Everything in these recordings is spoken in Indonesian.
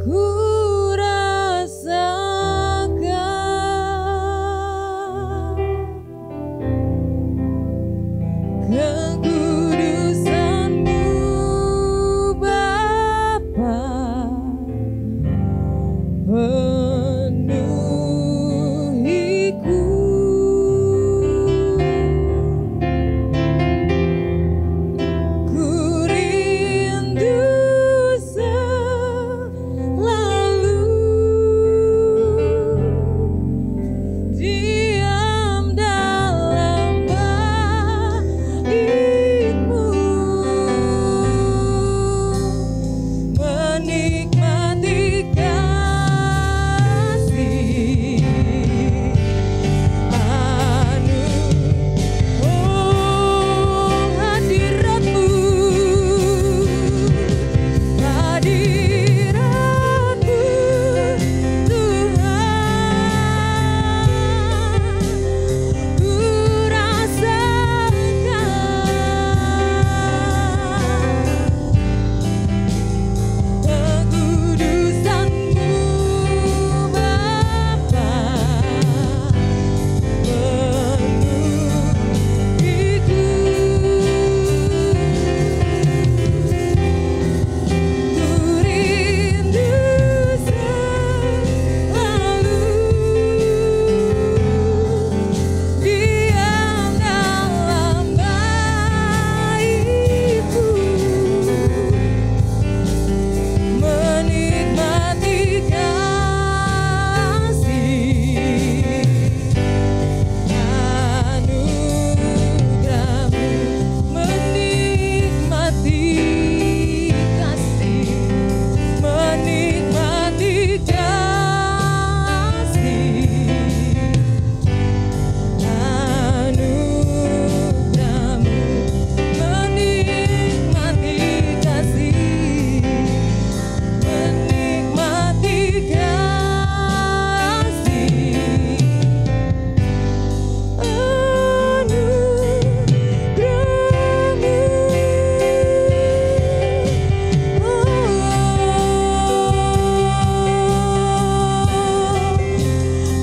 ku rasakan kekudusan-Mu Bapa, penuhiku. Ku rindu selalu diam dalam bait-Mu, menikmati kasih hadirat-Mu, hadirat-Mu Tuhan, ku rasakan kekudusan-Mu Bapa, penuhiku. Ku rindu selalu diam dalam bait-Mu, menikmati kasih anugerah-Mu, menikmati kasih, menikmati kasih anugerah-Mu, menikmati kasih, menikmati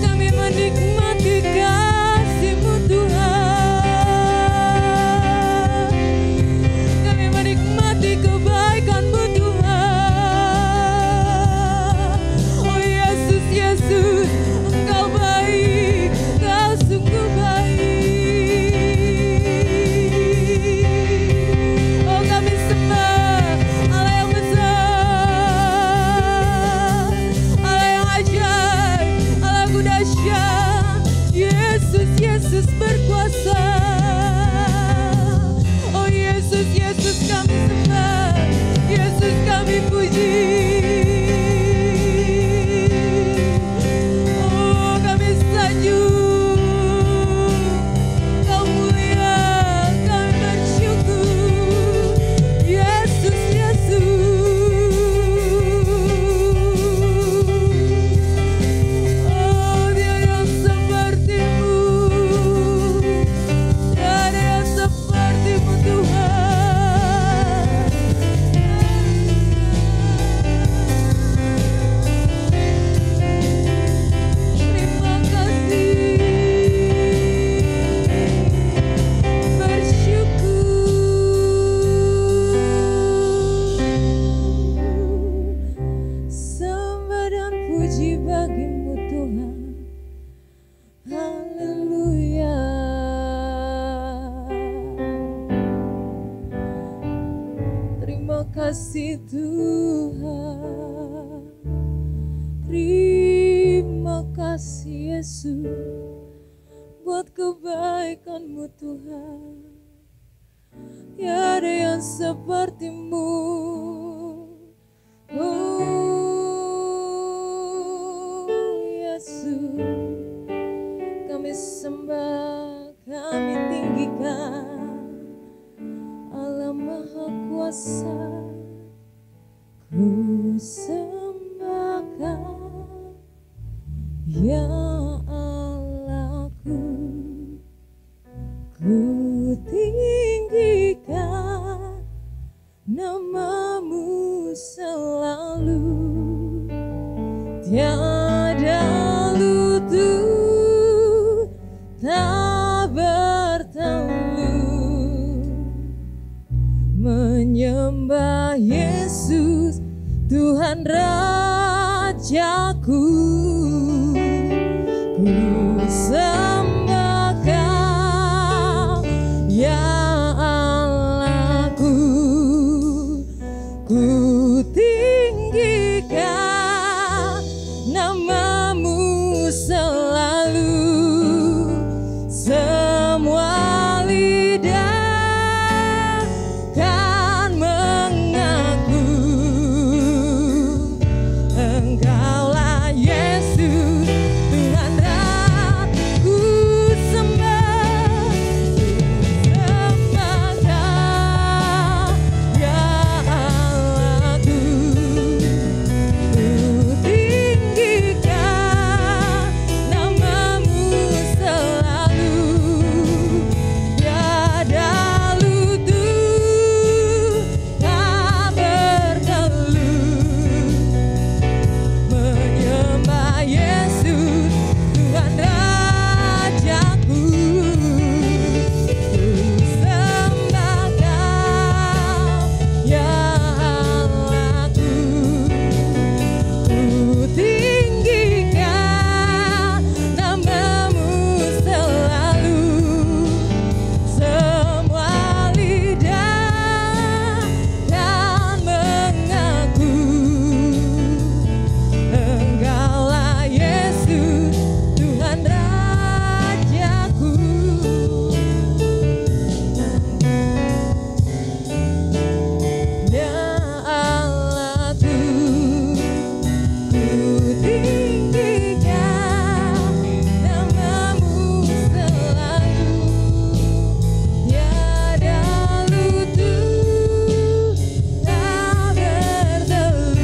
kami menikmati kasih-Mu Tuhan, kami menikmati kebaikan-Mu Tuhan. Oh Yesus, Yesus, Engkau baik, Engkau sungguh baik. Oh kami sembah Allah yang besar, Allah yang ajaib, Allah yang dahsyat. Yesus, Yesus berkuasa. Oh Yesus, Yesus kami sembah, Yesus kami puji. Oh kami sanjung, Kau mulia, kami bersyukur. Yesus, Yesus. Oh tiada yang seperti-Mu, tiada yang seperti-Mu Tuhan. Terima kasih, bersyukur. Sembah dan puji bagi-Mu Tuhan. Haleluya. Terima kasih Tuhan. Terima kasih Yesus buat kebaikan-Mu Tuhan. Tiada yang seperti-Mu. Oh Yesus, kami sembah, kami tinggikan Allah Maha Kuasa. Ku sembahkan ya Allahku, ku tinggikan nama-Mu selalu. Tuhan Rajaku, ku sembah Kau ya Allahku, ku tinggikan namamu selalu, semua lidah kan mengaku Engkaulah Yesus Tuhan Rajaku, sembah Kau ya Allahku, ku tinggikan namamu selalu, tiada lutut tak bertelut menyembah Yesus Tuhan Rajaku, ku sembah Kau ya Allahku, ku tinggikan namamu selalu, semua lidah kan mengaku Engkaulah Yesus Tuhan Rajaku, ya Allahku, ku tinggikan namamu selalu, tiada lutut tak bertelut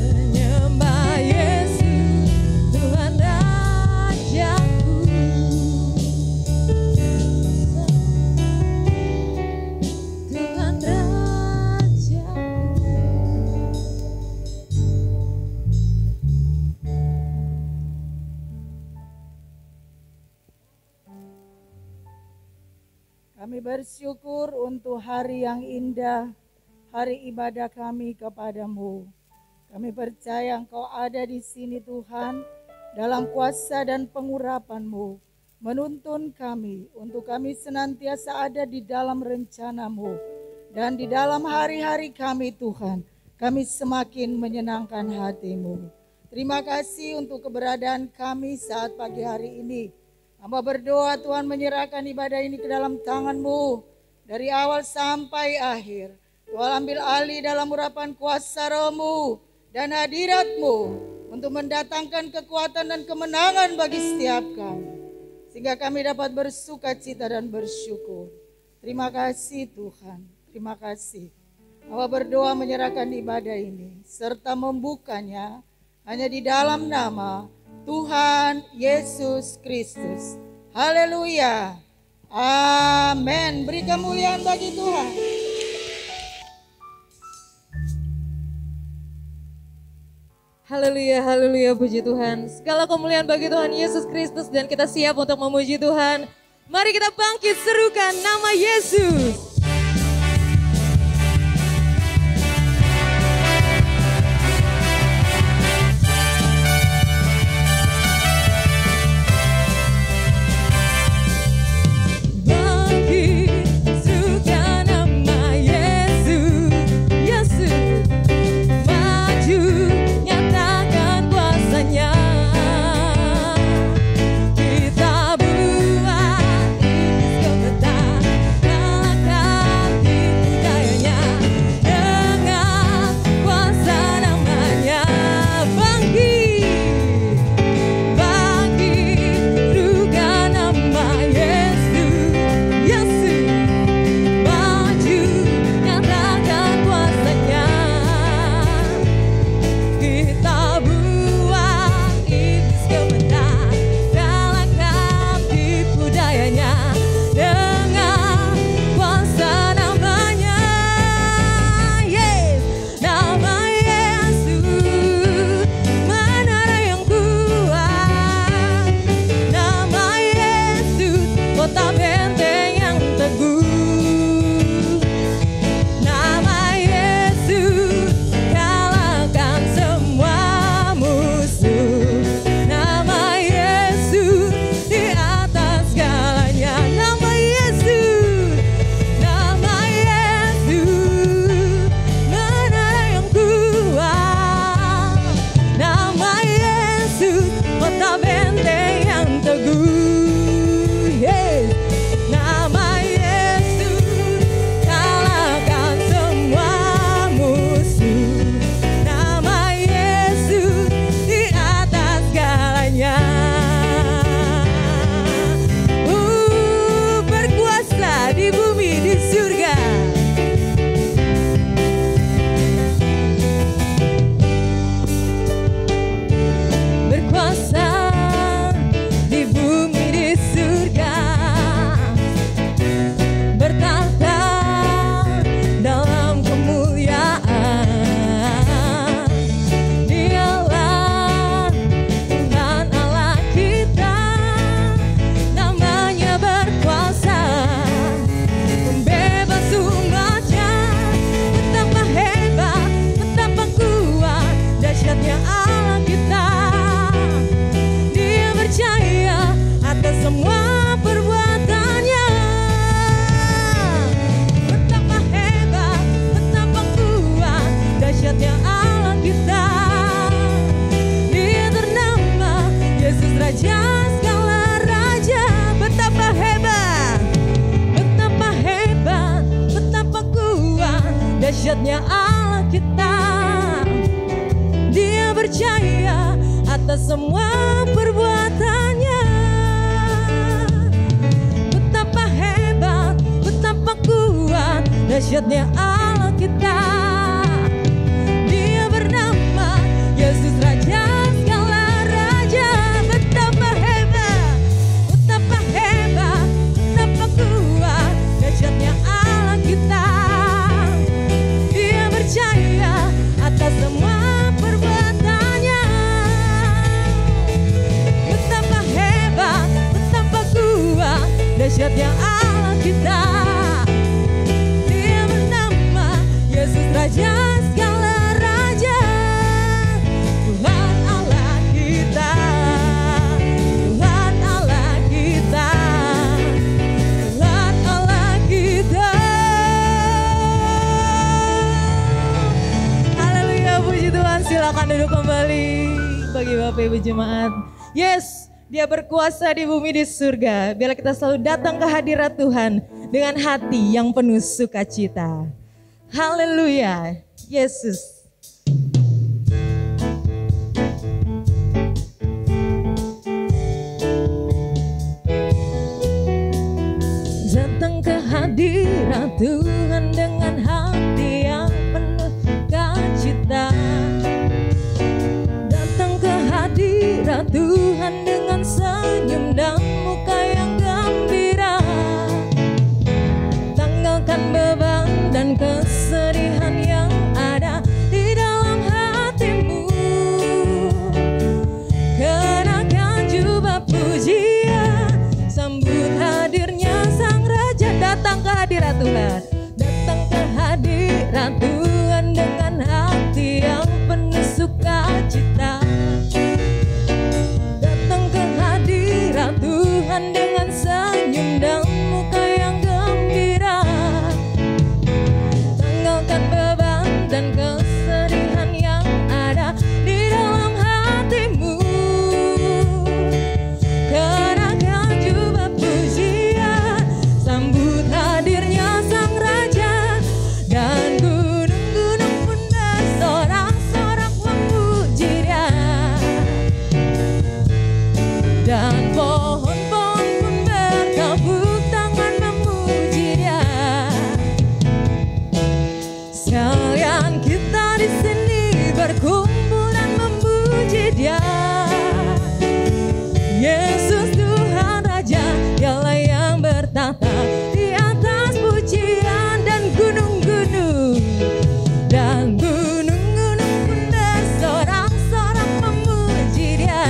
menyembah Yesus Tuhan Rajaku, Tuhan Rajaku. Kami bersyukur untuk hari yang indah, hari ibadah kami kepadamu. Kami percaya Engkau ada di sini Tuhan, dalam kuasa dan pengurapan-Mu, menuntun kami untuk kami senantiasa ada di dalam rencana-Mu. Dan di dalam hari-hari kami Tuhan, kami semakin menyenangkan hati-Mu. Terima kasih untuk keberadaan kami saat pagi hari ini. Hamba berdoa Tuhan menyerahkan ibadah ini ke dalam tangan-Mu dari awal sampai akhir. Tuhan ambil alih dalam urapan kuasa Roh-Mu dan hadirat-Mu untuk mendatangkan kekuatan dan kemenangan bagi setiap kami, sehingga kami dapat bersuka cita dan bersyukur. Terima kasih Tuhan, terima kasih. Hamba berdoa menyerahkan ibadah ini serta membukanya hanya di dalam nama Tuhan Yesus Kristus. Haleluya. Amin. Beri kemuliaan bagi Tuhan. Haleluya, haleluya, puji Tuhan. Segala kemuliaan bagi Tuhan Yesus Kristus dan kita siap untuk memuji Tuhan. Mari kita bangkit serukan nama Yesus. Kita buat iblis kau tetap atas semua perbuatannya. Betapa hebat, betapa kuat, dahsyatnya Allah kita. Dia bernama Yesus, Raja segala raja. Betapa hebat, betapa hebat, betapa kuat, dahsyatnya Allah kita. Dia percaya atas semua perbuatannya. Betapa hebat, betapa kuat, dahsyatnya Allah kita. Dia bernama Yesus, Raja segala raja. Tuhan Allah kita, Tuhan Allah kita, Tuhan Allah kita. Haleluya, puji Tuhan. Silakan duduk kembali bagi Bapak Ibu Jemaat. Yes, Dia berkuasa di bumi di surga. Biarlah kita selalu datang ke hadirat Tuhan dengan hati yang penuh sukacita. Haleluya, Yesus. Datang ke hadirat Tuhan dengan hati yang penuh sukacita. Datang ke hadirat Tuhan dengan senyum dan muka yang gembira. Tanggalkan beban dan kesedihan yang ada di dalam hatimu. Kenakan jubah pujian, sambut hadirnya Sang Raja. Datang ke hadirat Tuhan, datang ke hadirat Tuhan dengan hati yang penuh sukacita. Datang ke hadirat Tuhan dengan senyum dan muka yang gembira. Tanggalkan beban dan kesedihan yang ada di dalam hatimu. Kenakan jubah pujian, sambut hadirnya Sang Raja. Dan gunung-gunung pun bersorak-sorak memuji Dia. Dan pohon-pohon pun bertepuk tangan memuji Dia. Sekalian kita di sini berkumpul dan memuji Dia. Yesus Tuhan Raja, Dialah yang bertahta di atas pujian dan gunung-gunung. Dan gunung-gunung pun bersorak-sorak memuji Dia.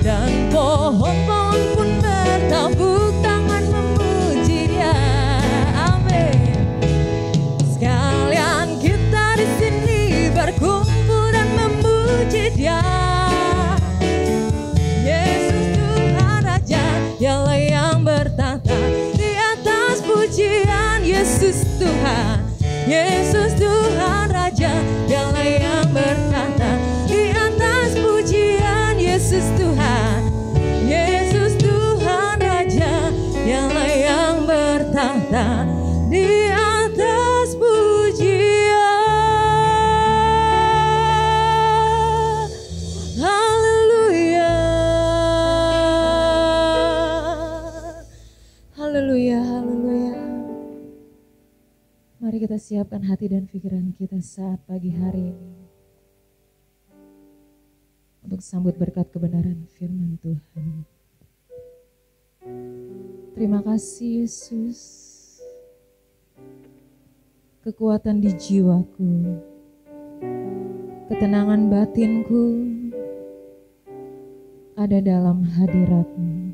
Dan pohon-pohon pun bertepuk tangan memuji Dia. Amin. Sekalian kita di sini berkumpul dan memuji Dia. Yesus Tuhan Raja, Dialah yang bertahta di atas pujian. Yesus Tuhan, Yesus Tuhan Raja, Dialah yang bertahta di atas pujian. Yesus Tuhan, Yesus Tuhan Raja, Dialah yang bertahta di atas pujian. Haleluya, haleluya, haleluya. Mari kita siapkan hati dan pikiran kita saat pagi hari ini untuk sambut berkat kebenaran firman Tuhan. Terima kasih Yesus. Kekuatan di jiwaku, ketenangan batinku ada dalam hadirat-Mu.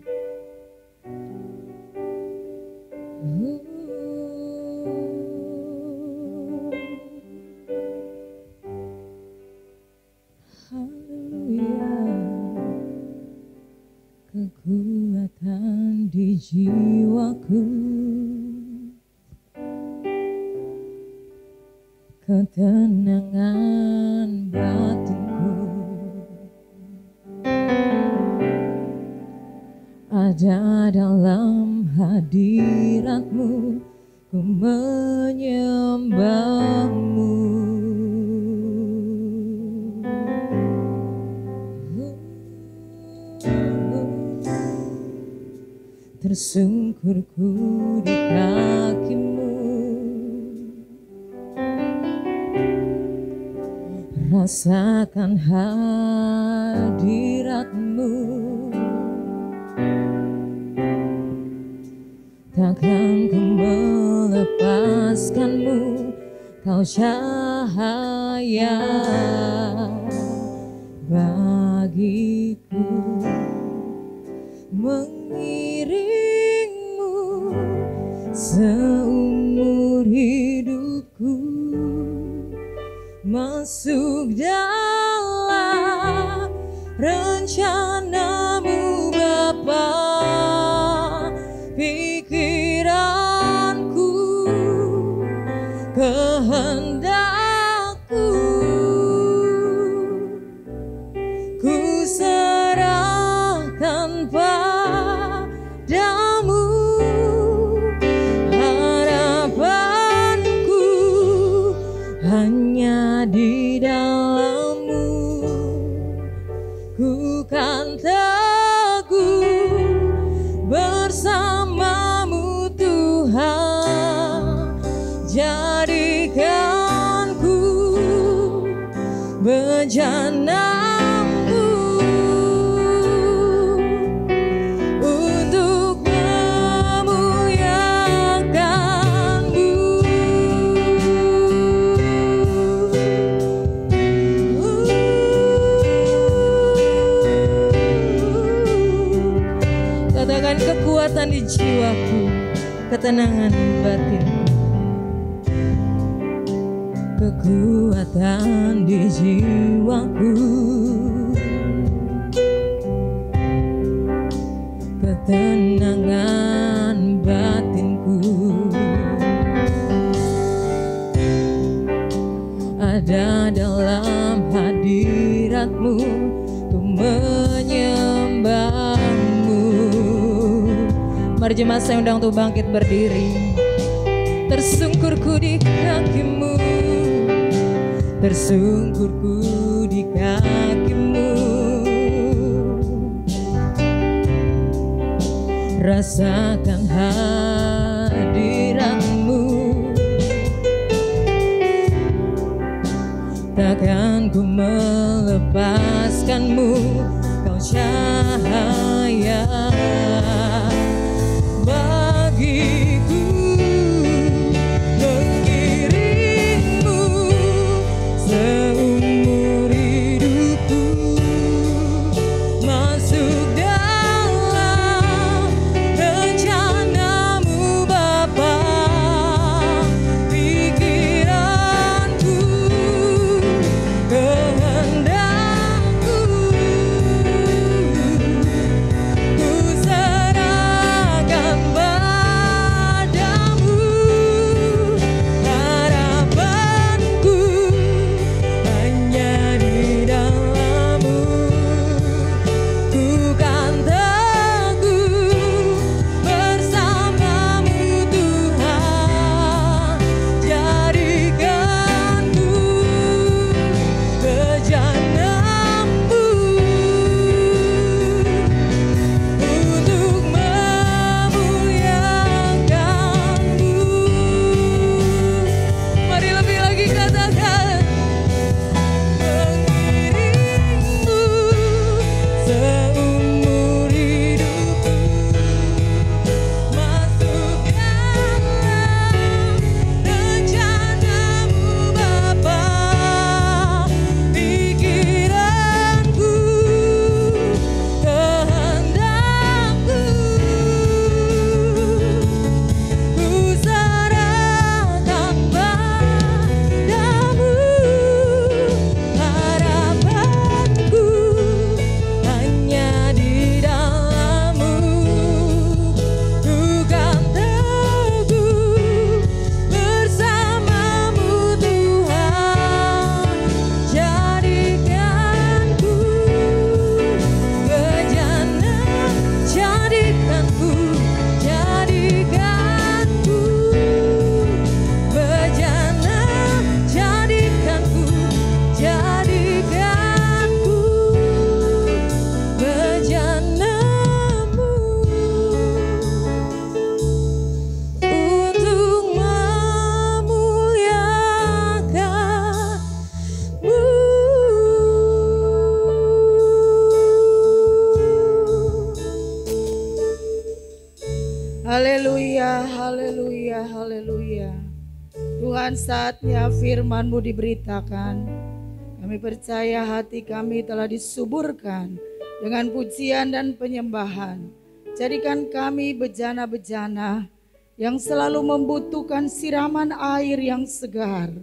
Haleluya. Kekuatan di jiwaku, ketenangan batinku ada dalam hadirat-Mu, ku menyembah-Mu. tersungkurku di kaki-Mu. Rasakan hadirat-Mu, takkan ku melepaskan-Mu. Kau cahaya bagiku, mengiring-Mu seumur hidupku, masuk dalam rencana-Mu Bapa. Pikiranku, kehendakku, ku serahkan padamu. Harapanku hanya di dalam-Mu. Ku kan teguh bersama-Mu Tuhan. Jadikanku bejana-Mu untuk memuliakan-Mu. Katakan kekuatan di jiwaku, ketenangan batinku. Kekuatan di jiwaku, ketenangan batinku. Ada dalam hadirat-Mu, ku menyembah-Mu. Mari jemaat saya undang untuk bangkit berdiri. Tersungkurku di kaki-Mu, tersungkurku di kaki-Mu. Rasakan hadirat-Mu, takkan ku melepaskan-Mu. Kau cahaya bagiku, mengiring-Mu seumur hidupku, masuk dalam rencana-Mu Bapa. Pikiranku, kehendakku, ku serahkan Tuhan, saatnya firman-Mu diberitakan. Kami percaya hati kami telah disuburkan dengan pujian dan penyembahan. Jadikan kami bejana-bejana yang selalu membutuhkan siraman air yang segar,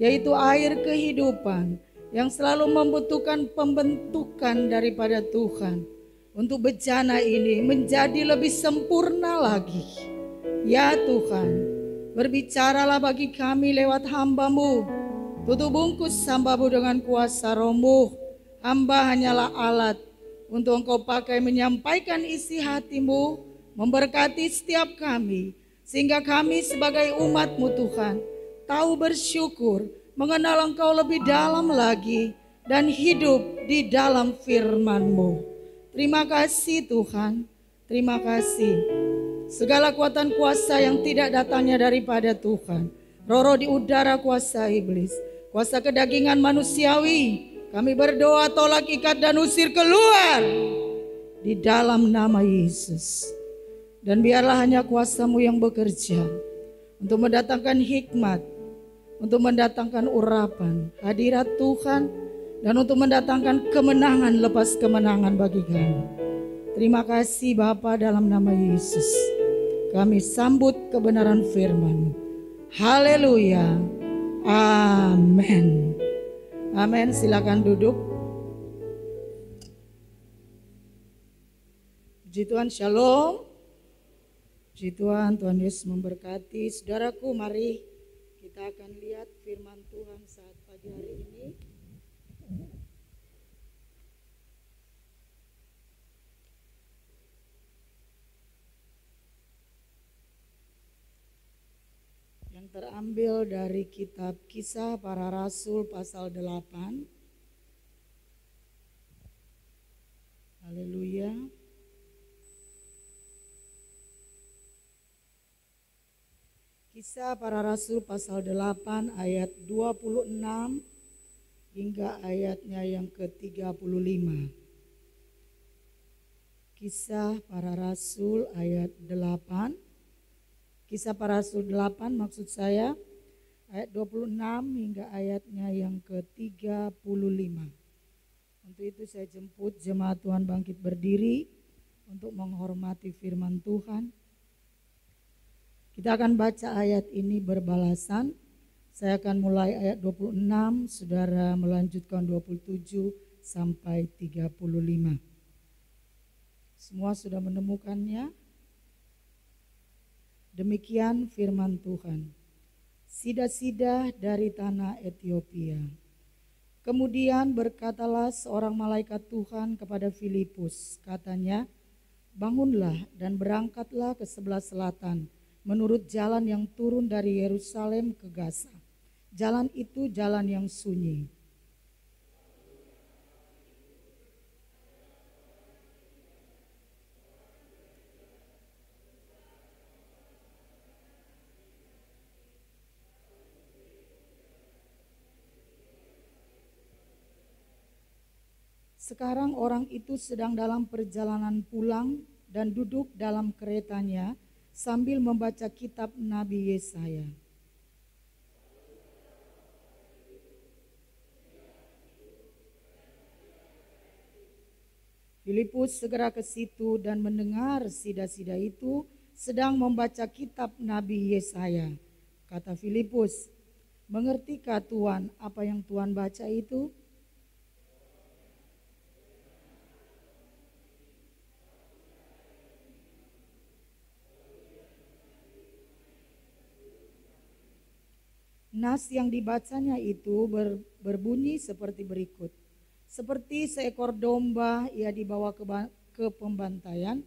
yaitu air kehidupan, yang selalu membutuhkan pembentukan daripada Tuhan. Untuk bejana ini menjadi lebih sempurna lagi. Ya Tuhan, berbicaralah bagi kami lewat hamba-Mu. Tutup bungkus hamba-Mu dengan kuasa Roh-Mu. Hamba hanyalah alat untuk Engkau pakai menyampaikan isi hati-Mu, memberkati setiap kami, sehingga kami sebagai umat-Mu Tuhan, tahu bersyukur, mengenal Engkau lebih dalam lagi, dan hidup di dalam firman-Mu. Terima kasih Tuhan, terima kasih. Segala kekuatan kuasa yang tidak datangnya daripada Tuhan, roh-roh di udara kuasa iblis, kuasa kedagingan manusiawi, kami berdoa tolak, ikat dan usir keluar di dalam nama Yesus. Dan biarlah hanya kuasa-Mu yang bekerja untuk mendatangkan hikmat, untuk mendatangkan urapan, hadirat Tuhan, dan untuk mendatangkan kemenangan lepas kemenangan bagi kami. Terima kasih Bapa, dalam nama Yesus kami sambut kebenaran firman-Mu. Haleluya. Amin. Amin. Silakan duduk. Puji Tuhan, shalom. Puji Tuhan, Tuhan Yesus memberkati. Saudaraku, mari kita akan lihat firman Tuhan saat pagi hari ini. Yang terambil dari kitab Kisah Para Rasul pasal 8. Haleluya. Kisah Para Rasul pasal 8 ayat 26 hingga ayatnya yang ke-35. Kisah Para Rasul ayat 8. Kisah Para Rasul 8 maksud saya ayat 26 hingga ayatnya yang ke-35. Untuk itu saya jemput jemaat Tuhan bangkit berdiri untuk menghormati firman Tuhan. Kita akan baca ayat ini berbalasan. Saya akan mulai ayat 26, saudara melanjutkan 27 sampai 35. Semua sudah menemukannya? Demikian firman Tuhan. Sida-sida dari tanah Ethiopia. Kemudian berkatalah seorang malaikat Tuhan kepada Filipus, katanya, bangunlah dan berangkatlah ke sebelah selatan, menurut jalan yang turun dari Yerusalem ke Gaza. Jalan itu jalan yang sunyi. Sekarang orang itu sedang dalam perjalanan pulang dan duduk dalam keretanya sambil membaca kitab Nabi Yesaya. Filipus segera ke situ dan mendengar sida-sida itu sedang membaca kitab Nabi Yesaya. Kata Filipus, mengertikah Tuhan apa yang Tuhan baca itu? Nas yang dibacanya itu berbunyi seperti berikut. Seperti seekor domba ia dibawa ke pembantaian,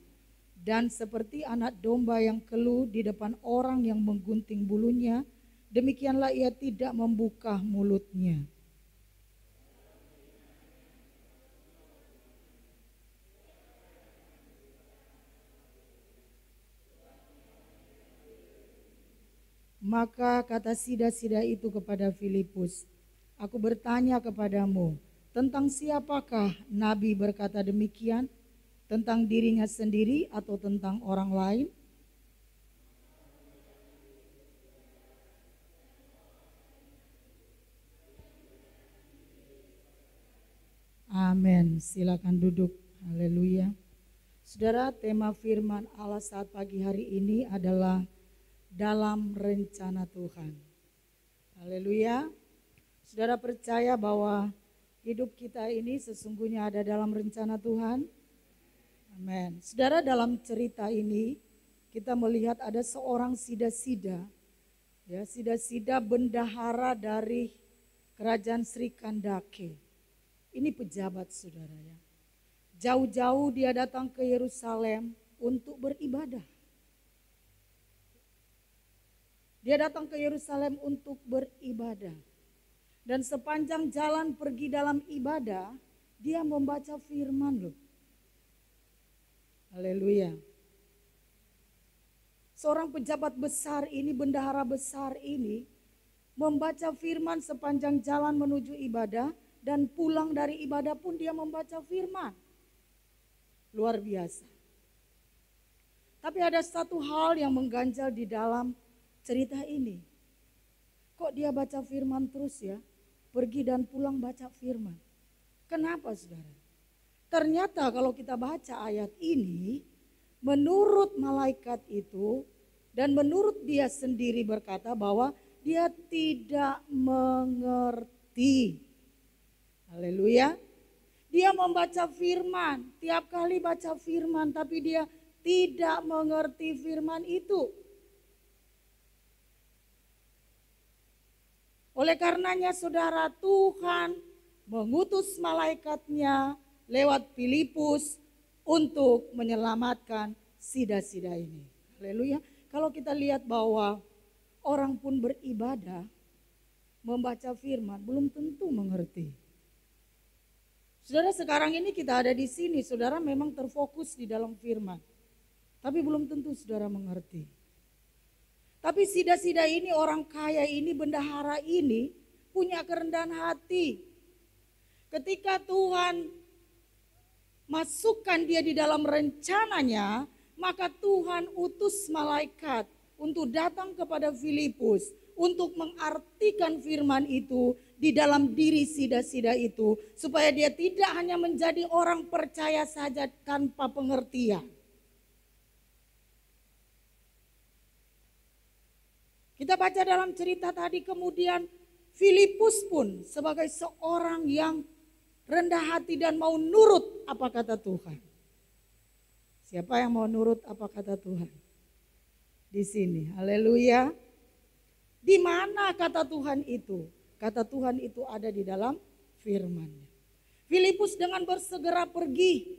dan seperti anak domba yang keluh di depan orang yang menggunting bulunya, demikianlah ia tidak membuka mulutnya. Maka kata sida-sida itu kepada Filipus, aku bertanya kepadamu, tentang siapakah Nabi berkata demikian? Tentang dirinya sendiri atau tentang orang lain? Amin. Silakan duduk. Haleluya. Saudara, tema firman Allah saat pagi hari ini adalah dalam rencana Tuhan. Haleluya. Saudara percaya bahwa hidup kita ini sesungguhnya ada dalam rencana Tuhan? Amin. Saudara, dalam cerita ini kita melihat ada seorang sida-sida. Ya, sida-sida bendahara dari kerajaan Sri Kandake. Ini pejabat, saudara ya. Jauh-jauh dia datang ke Yerusalem untuk beribadah. Dia datang ke Yerusalem untuk beribadah. Dan sepanjang jalan pergi dalam ibadah, dia membaca firman loh. Haleluya. Seorang pejabat besar ini, bendahara besar ini, membaca firman sepanjang jalan menuju ibadah. Dan pulang dari ibadah pun dia membaca firman. Luar biasa. Tapi ada satu hal yang mengganjal di dalam cerita ini. Kok dia baca firman terus ya? Pergi dan pulang baca firman. Kenapa saudara? Ternyata kalau kita baca ayat ini, menurut malaikat itu dan menurut dia sendiri berkata bahwa dia tidak mengerti. Haleluya. Dia membaca firman, tiap kali baca firman tapi dia tidak mengerti firman itu. Oleh karenanya saudara, Tuhan mengutus malaikatnya lewat Filipus untuk menyelamatkan sida-sida ini. Haleluya. Kalau kita lihat bahwa orang pun beribadah, membaca firman belum tentu mengerti. Saudara, sekarang ini kita ada di sini, saudara memang terfokus di dalam firman. Tapi belum tentu saudara mengerti. Tapi sida-sida ini, orang kaya ini, bendahara ini punya kerendahan hati. Ketika Tuhan masukkan dia di dalam rencananya, maka Tuhan utus malaikat untuk datang kepada Filipus untuk mengartikan firman itu di dalam diri sida-sida itu, supaya dia tidak hanya menjadi orang percaya saja tanpa pengertian. Kita baca dalam cerita tadi, kemudian Filipus pun sebagai seorang yang rendah hati dan mau nurut apa kata Tuhan. Siapa yang mau nurut apa kata Tuhan? Di sini, haleluya. Di mana kata Tuhan itu? Kata Tuhan itu ada di dalam firman-Nya. Filipus dengan bersegera pergi.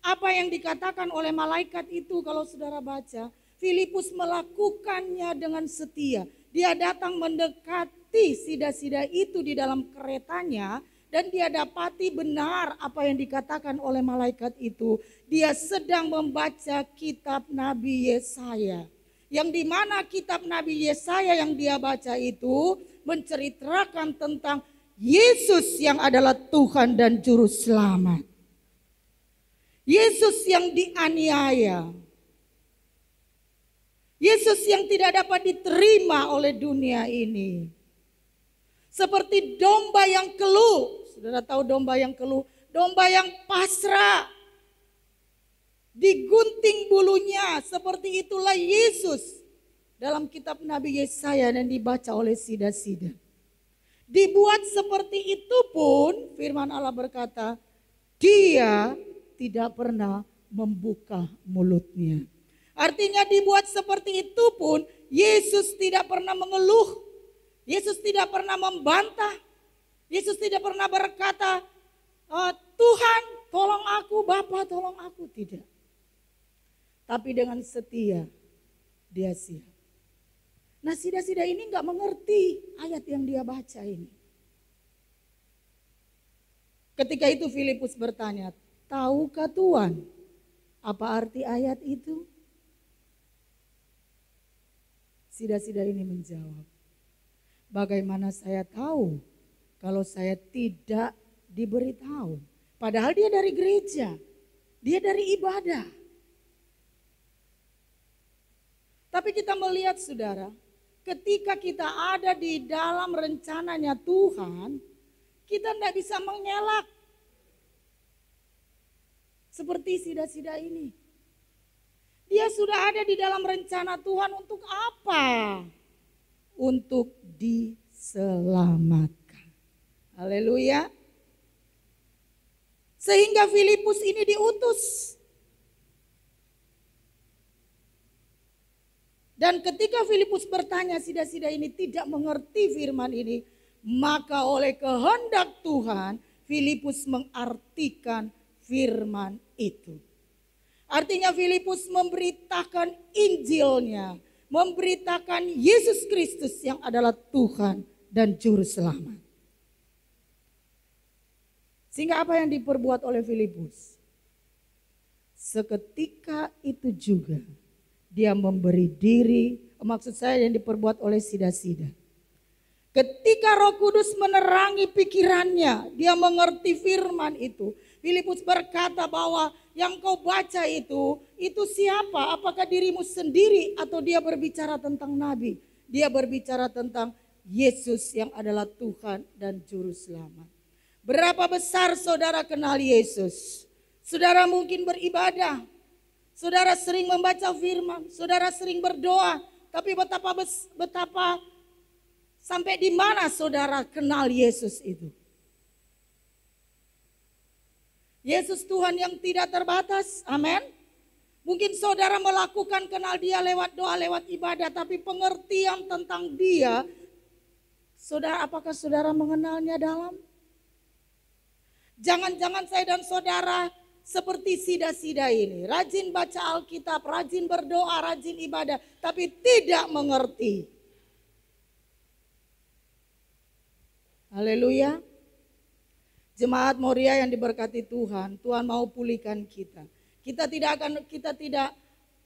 Apa yang dikatakan oleh malaikat itu kalau saudara baca, Filipus melakukannya dengan setia. Dia datang mendekati sida-sida itu di dalam keretanya dan dia dapati benar apa yang dikatakan oleh malaikat itu. Dia sedang membaca kitab Nabi Yesaya. Yang dimana kitab Nabi Yesaya yang dia baca itu menceritakan tentang Yesus yang adalah Tuhan dan Juru Selamat. Yesus yang dianiaya. Yesus yang tidak dapat diterima oleh dunia ini. Seperti domba yang keluh. Saudara tahu domba yang keluh? Domba yang pasrah. Digunting bulunya, seperti itulah Yesus dalam kitab Nabi Yesaya dan dibaca oleh sida-sida. Dibuat seperti itu pun firman Allah berkata, dia tidak pernah membuka mulutnya. Artinya dibuat seperti itu pun Yesus tidak pernah mengeluh. Yesus tidak pernah membantah. Yesus tidak pernah berkata, Tuhan tolong aku, Bapa tolong aku. Tidak. Tapi dengan setia dia siap. Nah sida-sida ini gak mengerti ayat yang dia baca ini. Ketika itu Filipus bertanya, tahukah Tuhan apa arti ayat itu? Sida-sida ini menjawab, bagaimana saya tahu kalau saya tidak diberitahu? Padahal dia dari gereja, dia dari ibadah. Tapi kita melihat saudara, ketika kita ada di dalam rencananya Tuhan, kita tidak bisa mengelak. seperti sida-sida ini. Dia sudah ada di dalam rencana Tuhan untuk apa? Untuk diselamatkan. Haleluya. Sehingga Filipus ini diutus. Dan ketika Filipus bertanya, sida-sida ini tidak mengerti firman ini, maka oleh kehendak Tuhan, Filipus mengartikan firman itu. Artinya Filipus memberitakan Injilnya, memberitakan Yesus Kristus yang adalah Tuhan dan Juru Selamat. Sehingga apa yang diperbuat oleh Filipus? Seketika itu juga dia memberi diri, maksud saya yang diperbuat oleh sida-sida. Ketika Roh Kudus menerangi pikirannya, dia mengerti firman itu. Filipus berkata bahwa yang kau baca itu siapa? Apakah dirimu sendiri atau dia berbicara tentang nabi? Dia berbicara tentang Yesus yang adalah Tuhan dan Juru Selamat. Berapa besar saudara kenal Yesus? Saudara mungkin beribadah, saudara sering membaca firman, saudara sering berdoa, tapi betapa sampai di mana saudara kenal Yesus itu? Yesus Tuhan yang tidak terbatas, amin. Mungkin saudara melakukan kenal dia lewat doa, lewat ibadah, tapi pengertian tentang dia, saudara, apakah saudara mengenalnya dalam? Jangan-jangan saya dan saudara seperti sida-sida ini, rajin baca Alkitab, rajin berdoa, rajin ibadah, tapi tidak mengerti. Haleluya. Jemaat Moria yang diberkati Tuhan, Tuhan mau pulihkan kita. Kita tidak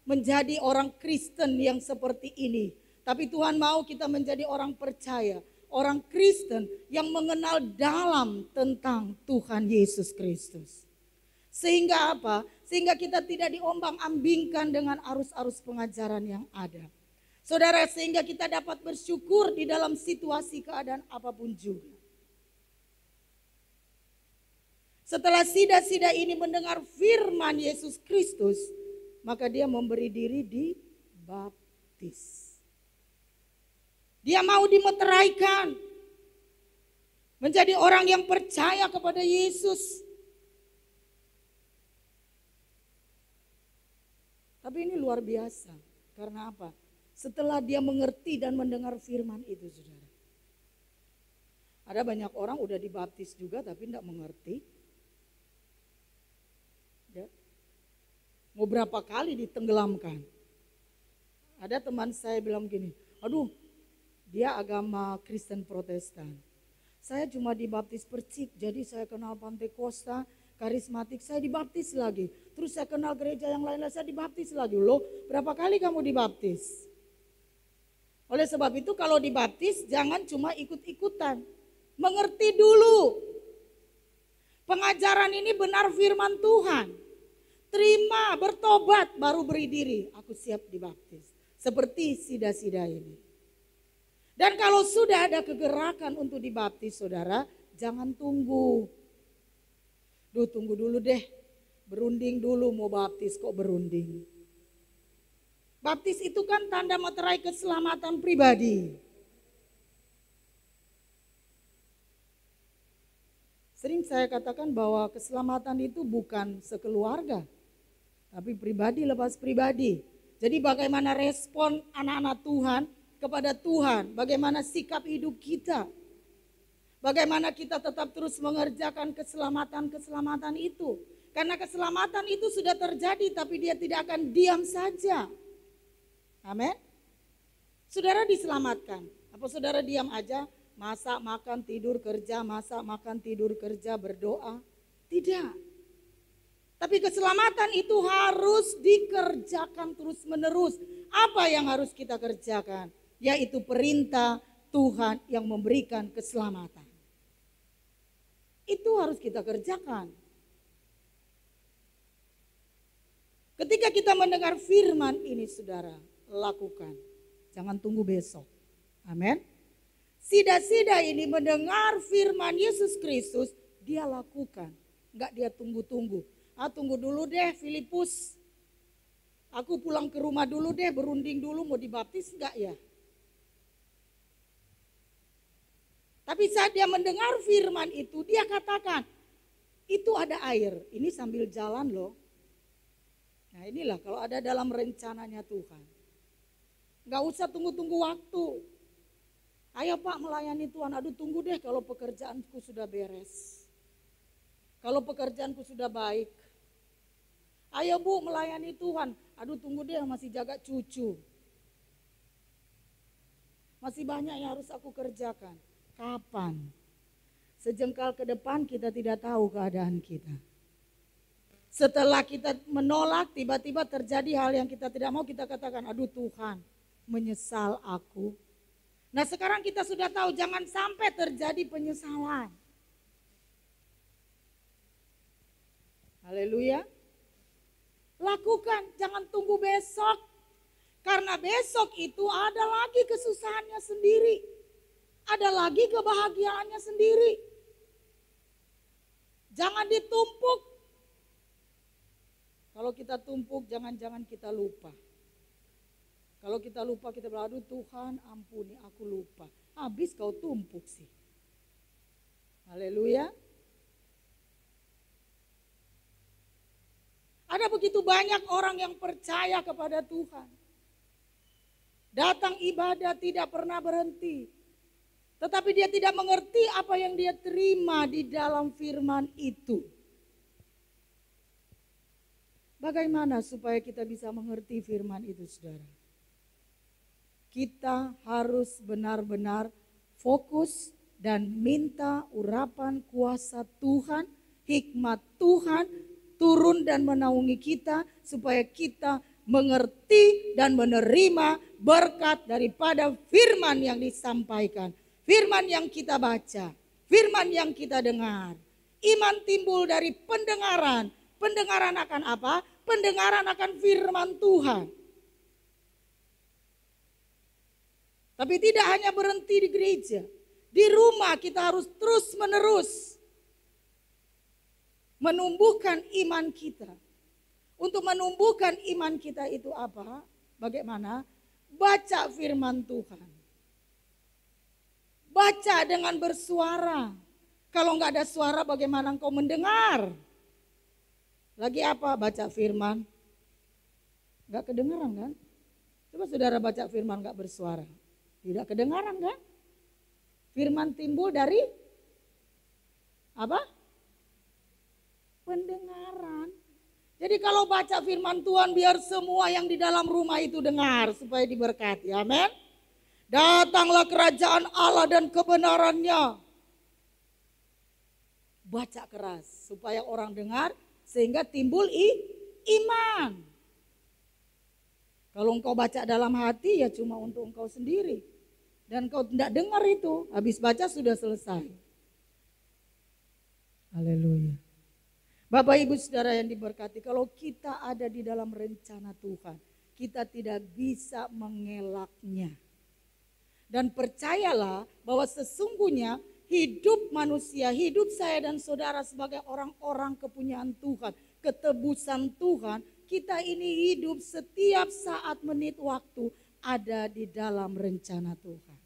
menjadi orang Kristen yang seperti ini, tapi Tuhan mau kita menjadi orang percaya, orang Kristen yang mengenal dalam tentang Tuhan Yesus Kristus. Sehingga apa? Sehingga kita tidak diombang-ambingkan dengan arus-arus pengajaran yang ada. Saudara, sehingga kita dapat bersyukur di dalam situasi keadaan apapun juga. Setelah sida-sida ini mendengar firman Yesus Kristus, maka dia memberi diri dibaptis. Dia mau dimeteraikan, menjadi orang yang percaya kepada Yesus. Tapi ini luar biasa, karena apa? Setelah dia mengerti dan mendengar firman itu, saudara. Ada banyak orang udah dibaptis juga tapi tidak mengerti. Ya. Mau berapa kali ditenggelamkan. Ada teman saya bilang gini, aduh dia agama Kristen Protestan. Saya cuma dibaptis percik, jadi saya kenal Pantekosta, karismatik, saya dibaptis lagi. Terus saya kenal gereja yang lain, saya dibaptis lagi. Loh, berapa kali kamu dibaptis? Oleh sebab itu kalau dibaptis jangan cuma ikut-ikutan. Mengerti dulu. Pengajaran ini benar firman Tuhan. Terima, bertobat, baru beri diri. Aku siap dibaptis. Seperti sida-sida ini. Dan kalau sudah ada kegerakan untuk dibaptis, saudara, jangan tunggu. Tunggu dulu deh. Berunding dulu mau baptis, kok berunding. Baptis itu kan tanda meterai keselamatan pribadi. Sering saya katakan bahwa keselamatan itu bukan sekeluarga, tapi pribadi lepas pribadi. Jadi bagaimana respon anak-anak Tuhan kepada Tuhan, bagaimana sikap hidup kita, bagaimana kita tetap terus mengerjakan keselamatan itu. Karena keselamatan itu sudah terjadi, tapi dia tidak akan diam saja. Amin. Saudara diselamatkan. Apa saudara diam aja? Masak, makan, tidur, kerja, masak, makan, tidur, kerja, berdoa. Tidak. Tapi keselamatan itu harus dikerjakan terus menerus. Apa yang harus kita kerjakan? Yaitu perintah Tuhan yang memberikan keselamatan. Itu harus kita kerjakan. Ketika kita mendengar firman ini, saudara, lakukan. Jangan tunggu besok. Amin. Sida-sida ini mendengar firman Yesus Kristus, dia lakukan. Enggak dia tunggu-tunggu. Tunggu dulu deh Filipus. Aku pulang ke rumah dulu deh, berunding dulu mau dibaptis enggak ya? Tapi saat dia mendengar firman itu, dia katakan, itu ada air. Ini sambil jalan loh. Nah inilah kalau ada dalam rencananya Tuhan. Enggak usah tunggu-tunggu waktu. Ayo Pak melayani Tuhan, aduh tunggu deh kalau pekerjaanku sudah beres. Kalau pekerjaanku sudah baik. Ayo Bu melayani Tuhan, aduh tunggu deh masih jaga cucu. Masih banyak yang harus aku kerjakan. Kapan? Sejengkal ke depan kita tidak tahu keadaan kita. Setelah kita menolak, tiba-tiba terjadi hal yang kita tidak mau, kita katakan, aduh Tuhan, menyesal aku. Nah sekarang kita sudah tahu, jangan sampai terjadi penyesalan. Haleluya. Lakukan, jangan tunggu besok. Karena besok itu ada lagi kesusahannya sendiri. Ada lagi kebahagiaannya sendiri. Jangan ditumpuk. Kalau kita tumpuk, jangan-jangan kita lupa. Kalau kita lupa, kita bilang, aduh Tuhan ampuni aku lupa. Habis kau tumpuk sih. Haleluya. Ada begitu banyak orang yang percaya kepada Tuhan. Datang ibadah tidak pernah berhenti. Tetapi dia tidak mengerti apa yang dia terima di dalam firman itu. Bagaimana supaya kita bisa mengerti firman itu, saudara? Kita harus benar-benar fokus dan minta urapan kuasa Tuhan, hikmat Tuhan, turun dan menaungi kita supaya kita mengerti dan menerima berkat daripada firman yang disampaikan. Firman yang kita baca, firman yang kita dengar. Iman timbul dari pendengaran. Pendengaran akan apa? Pendengaran akan firman Tuhan. Tapi tidak hanya berhenti di gereja. Di rumah kita harus terus menerus menumbuhkan iman kita. Untuk menumbuhkan iman kita itu apa? Bagaimana? Baca firman Tuhan. Baca dengan bersuara. Kalau enggak ada suara bagaimana engkau mendengar? Lagi apa? Baca firman. Enggak kedengaran kan? Coba saudara baca firman enggak bersuara. Tidak kedengaran kan? Firman timbul dari apa? Pendengaran. Jadi kalau baca firman Tuhan biar semua yang di dalam rumah itu dengar supaya diberkati. Amin. Datanglah kerajaan Allah dan kebenarannya. Baca keras supaya orang dengar sehingga timbul iman. Kalau engkau baca dalam hati ya cuma untuk engkau sendiri. Dan engkau tidak dengar itu, habis baca sudah selesai. Haleluya. Bapak Ibu Saudara yang diberkati, kalau kita ada di dalam rencana Tuhan, kita tidak bisa mengelaknya. Dan percayalah bahwa sesungguhnya hidup manusia, hidup saya dan saudara sebagai orang-orang kepunyaan Tuhan, ketebusan Tuhan, kita ini hidup setiap saat menit waktu ada di dalam rencana Tuhan.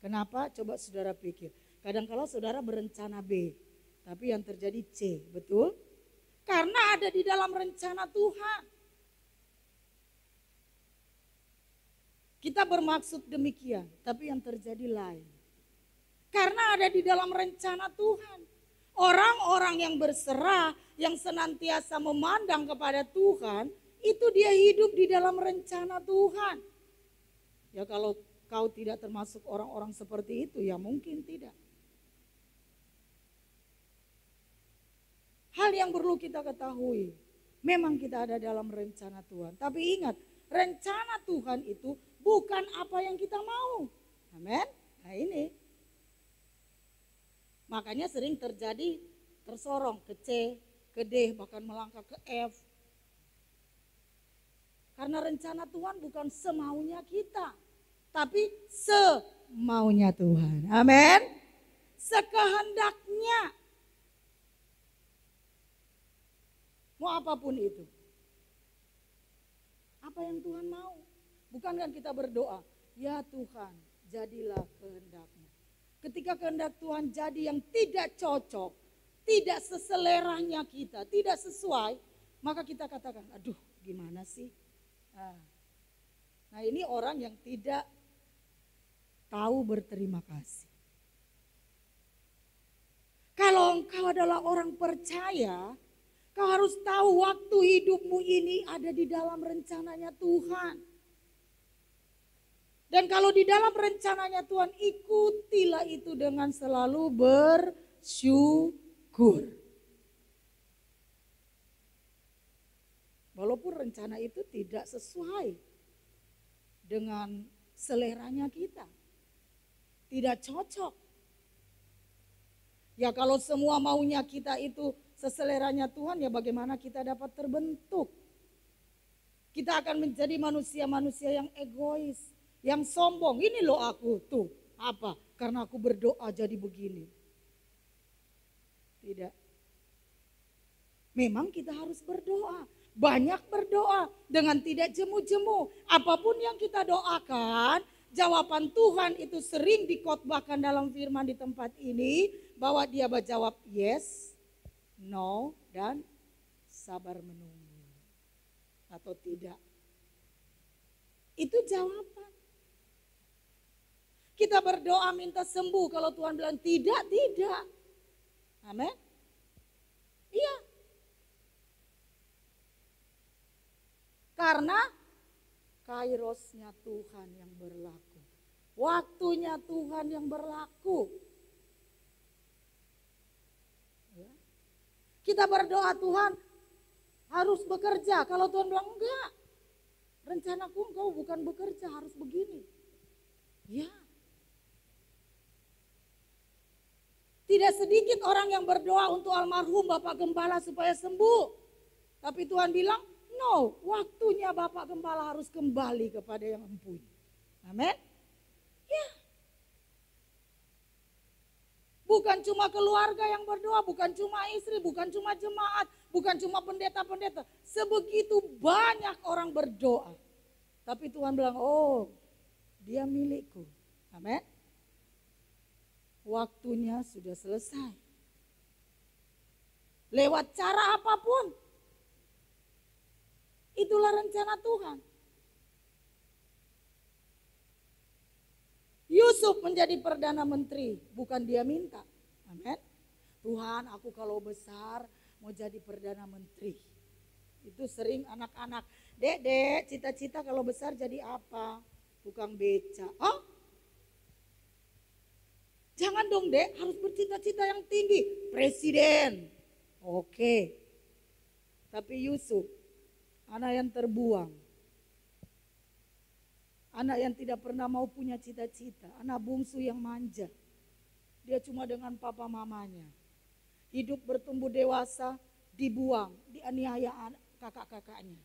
Kenapa? Coba saudara pikir. Kadang-kala saudara berencana B, tapi yang terjadi C, betul? Karena ada di dalam rencana Tuhan. Kita bermaksud demikian, tapi yang terjadi lain. Karena ada di dalam rencana Tuhan. Orang-orang yang berserah, yang senantiasa memandang kepada Tuhan, itu dia hidup di dalam rencana Tuhan. Ya kalau kau tidak termasuk orang-orang seperti itu, ya mungkin tidak. Hal yang perlu kita ketahui, memang kita ada dalam rencana Tuhan. Tapi ingat, rencana Tuhan itu bukan apa yang kita mau. Amin. Nah ini. Makanya sering terjadi tersorong ke C, ke D, bahkan melangkah ke F. Karena rencana Tuhan bukan semaunya kita, tapi semaunya Tuhan. Amin. Sekehendaknya. Mau apapun itu. Apa yang Tuhan mau? Bukan kan kita berdoa, ya Tuhan jadilah kehendak-Mu. Ketika kehendak Tuhan jadi yang tidak cocok, tidak seseleranya kita, tidak sesuai, maka kita katakan, aduh gimana sih? Nah ini orang yang tidak tahu berterima kasih. Kalau engkau adalah orang percaya, kau harus tahu waktu hidupmu ini ada di dalam rencananya Tuhan. Dan kalau di dalam rencananya Tuhan, ikutilah itu dengan selalu bersyukur. Walaupun rencana itu tidak sesuai dengan seleranya kita. Tidak cocok. Ya kalau semua maunya kita itu seseleranya Tuhan, ya bagaimana kita dapat terbentuk. Kita akan menjadi manusia-manusia yang egois, yang sombong. Ini loh aku tuh, apa? Karena aku berdoa jadi begini. Tidak. Memang kita harus berdoa. Banyak berdoa dengan tidak jemu-jemu. Apapun yang kita doakan, jawaban Tuhan itu sering dikotbahkan dalam firman di tempat ini. Bahwa dia berjawab yes, no, dan sabar menunggu. Atau tidak. Itu jawaban. Kita berdoa minta sembuh. Kalau Tuhan bilang tidak, tidak. Amin. Iya. Karena kairosnya Tuhan yang berlaku. Waktunya Tuhan yang berlaku. Ya. Kita berdoa Tuhan harus bekerja. Kalau Tuhan bilang enggak. Rencanaku engkau bukan bekerja, harus begini. Ya. Tidak sedikit orang yang berdoa untuk almarhum Bapak Gembala supaya sembuh. Tapi Tuhan bilang, no, waktunya Bapak Gembala harus kembali kepada yang mempunyai. Amin. Ya. Bukan cuma keluarga yang berdoa, bukan cuma istri, bukan cuma jemaat, bukan cuma pendeta-pendeta. Sebegitu banyak orang berdoa. Tapi Tuhan bilang, oh dia milikku. Amin. Waktunya sudah selesai. Lewat cara apapun. Itulah rencana Tuhan. Yusuf menjadi Perdana Menteri, bukan dia minta. Amin. Tuhan, aku kalau besar mau jadi Perdana Menteri. Itu sering anak-anak, dek, cita-cita kalau besar jadi apa? Tukang beca. Oh? Jangan dong dek, harus bercita-cita yang tinggi. Presiden. Oke. Tapi Yusuf, anak yang terbuang. Anak yang tidak pernah mau punya cita-cita. Anak bungsu yang manja. Dia cuma dengan papa mamanya. Hidup bertumbuh dewasa, dibuang, dianiaya kakak-kakaknya.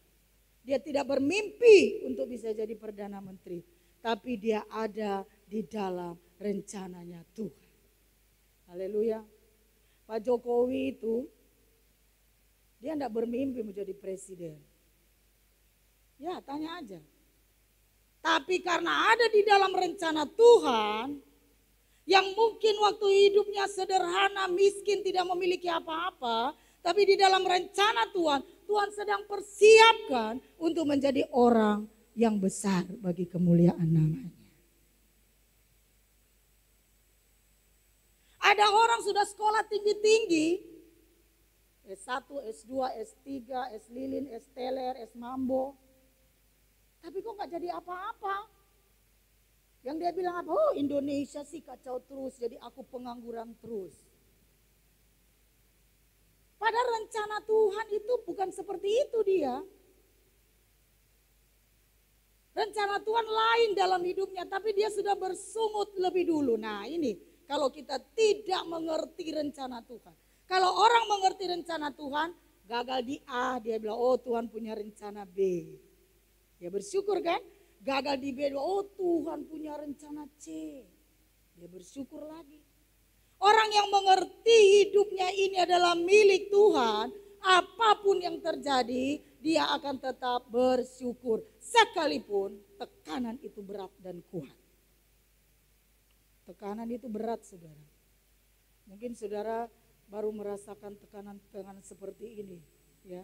Dia tidak bermimpi untuk bisa jadi Perdana Menteri. Tapi dia ada di dalam rencananya Tuhan. Haleluya. Pak Jokowi itu, dia tidak bermimpi menjadi presiden. Ya tanya aja. Tapi karena ada di dalam rencana Tuhan, yang mungkin waktu hidupnya sederhana, miskin, tidak memiliki apa-apa, tapi di dalam rencana Tuhan, Tuhan sedang persiapkan untuk menjadi orang yang besar bagi kemuliaan namanya. Ada orang sudah sekolah tinggi-tinggi, S1, S2, S3, S Lilin, S Teler, S Mambo. Tapi kok gak jadi apa-apa. Yang dia bilang apa? Oh Indonesia sih kacau terus, jadi aku pengangguran terus. Padahal rencana Tuhan itu bukan seperti itu dia. Rencana Tuhan lain dalam hidupnya, tapi dia sudah bersungut lebih dulu. Nah ini, kalau kita tidak mengerti rencana Tuhan. Kalau orang mengerti rencana Tuhan, gagal di A, dia bilang, oh Tuhan punya rencana B. Dia bersyukur kan? Gagal di B, oh Tuhan punya rencana C. Dia bersyukur lagi. Orang yang mengerti hidupnya ini adalah milik Tuhan, apapun yang terjadi, dia akan tetap bersyukur. Sekalipun tekanan itu berat dan kuat. Tekanan itu berat, saudara. Mungkin saudara baru merasakan tekanan-tekanan seperti ini, ya.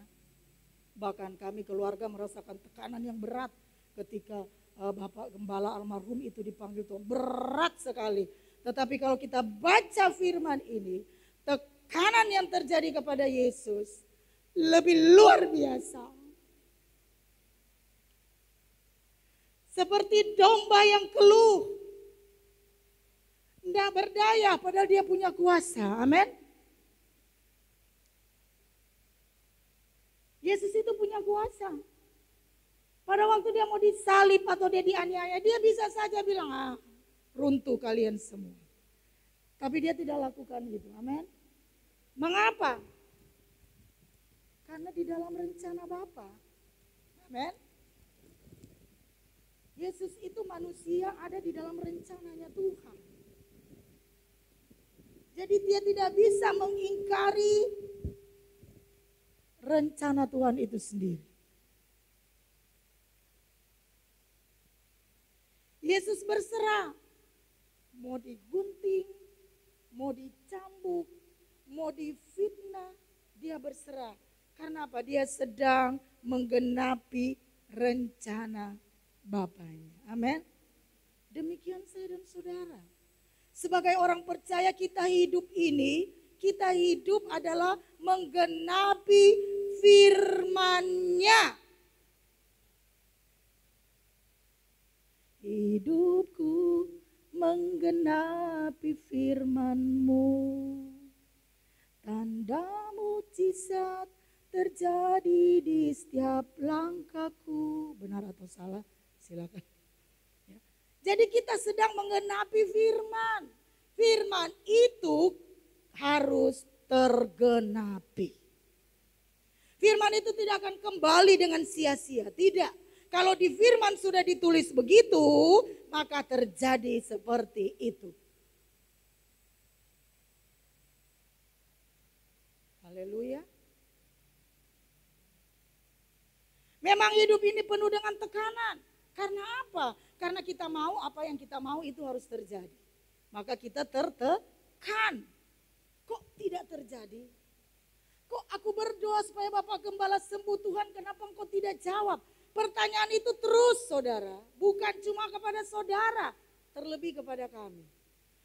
Bahkan kami keluarga merasakan tekanan yang berat ketika Bapak Gembala almarhum itu dipanggil Tuhan. Berat sekali. Tetapi kalau kita baca firman ini, tekanan yang terjadi kepada Yesus lebih luar biasa. Seperti domba yang keluh, tidak berdaya padahal dia punya kuasa. Amin. Yesus itu punya kuasa. Pada waktu dia mau disalib atau dia dianiaya, dia bisa saja bilang, runtuh kalian semua. Tapi dia tidak lakukan gitu. Amin. Mengapa? Karena di dalam rencana Bapa. Amin. Yesus itu manusia ada di dalam rencananya Tuhan. Jadi dia tidak bisa mengingkari rencana Tuhan itu sendiri. Yesus berserah, mau digunting, mau dicambuk, mau difitnah, dia berserah. Karena apa? Dia sedang menggenapi rencana Bapaknya. Amin. Demikian saya dan saudara. Sebagai orang percaya kita hidup adalah menggenapi firman-Nya. Hidupku menggenapi firman-Mu, tanda mujizat terjadi di setiap langkahku. Benar atau salah? Silakan. Ya. Jadi kita sedang menggenapi firman. Firman itu harus tergenapi. Firman itu tidak akan kembali dengan sia-sia, tidak. Kalau di firman sudah ditulis begitu, maka terjadi seperti itu. Haleluya. Memang hidup ini penuh dengan tekanan. Karena apa? Karena kita mau apa yang kita mau itu harus terjadi. Maka kita tertekan. Kok tidak terjadi? Kok aku berdoa supaya Bapak Gembala sembuh, Tuhan, kenapa Engkau tidak jawab? Pertanyaan itu terus, saudara. Bukan cuma kepada saudara, terlebih kepada kami.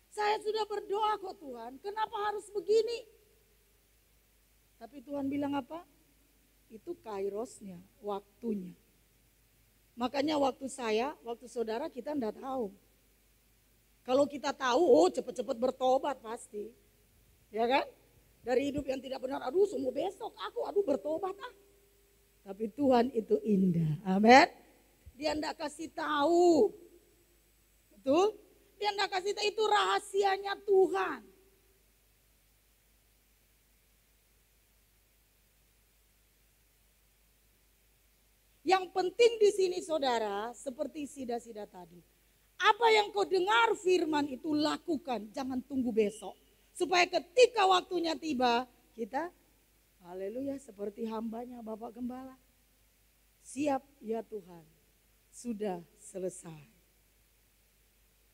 Saya sudah berdoa kok Tuhan, kenapa harus begini? Tapi Tuhan bilang apa? Itu kairosnya, waktunya. Makanya waktu saya, waktu saudara kita enggak tahu. Kalau kita tahu, cepat-cepat bertobat pasti. Ya kan? Dari hidup yang tidak benar, semua besok aku, bertobat ah. Tapi Tuhan itu indah, amin. Dia enggak kasih tahu, betul? Dia enggak kasih tahu, itu rahasianya Tuhan. Yang penting di sini saudara, seperti sida-sida tadi. Apa yang kau dengar firman itu lakukan, jangan tunggu besok. Supaya ketika waktunya tiba, kita haleluya seperti hambanya Bapak Gembala. Siap ya Tuhan, sudah selesai.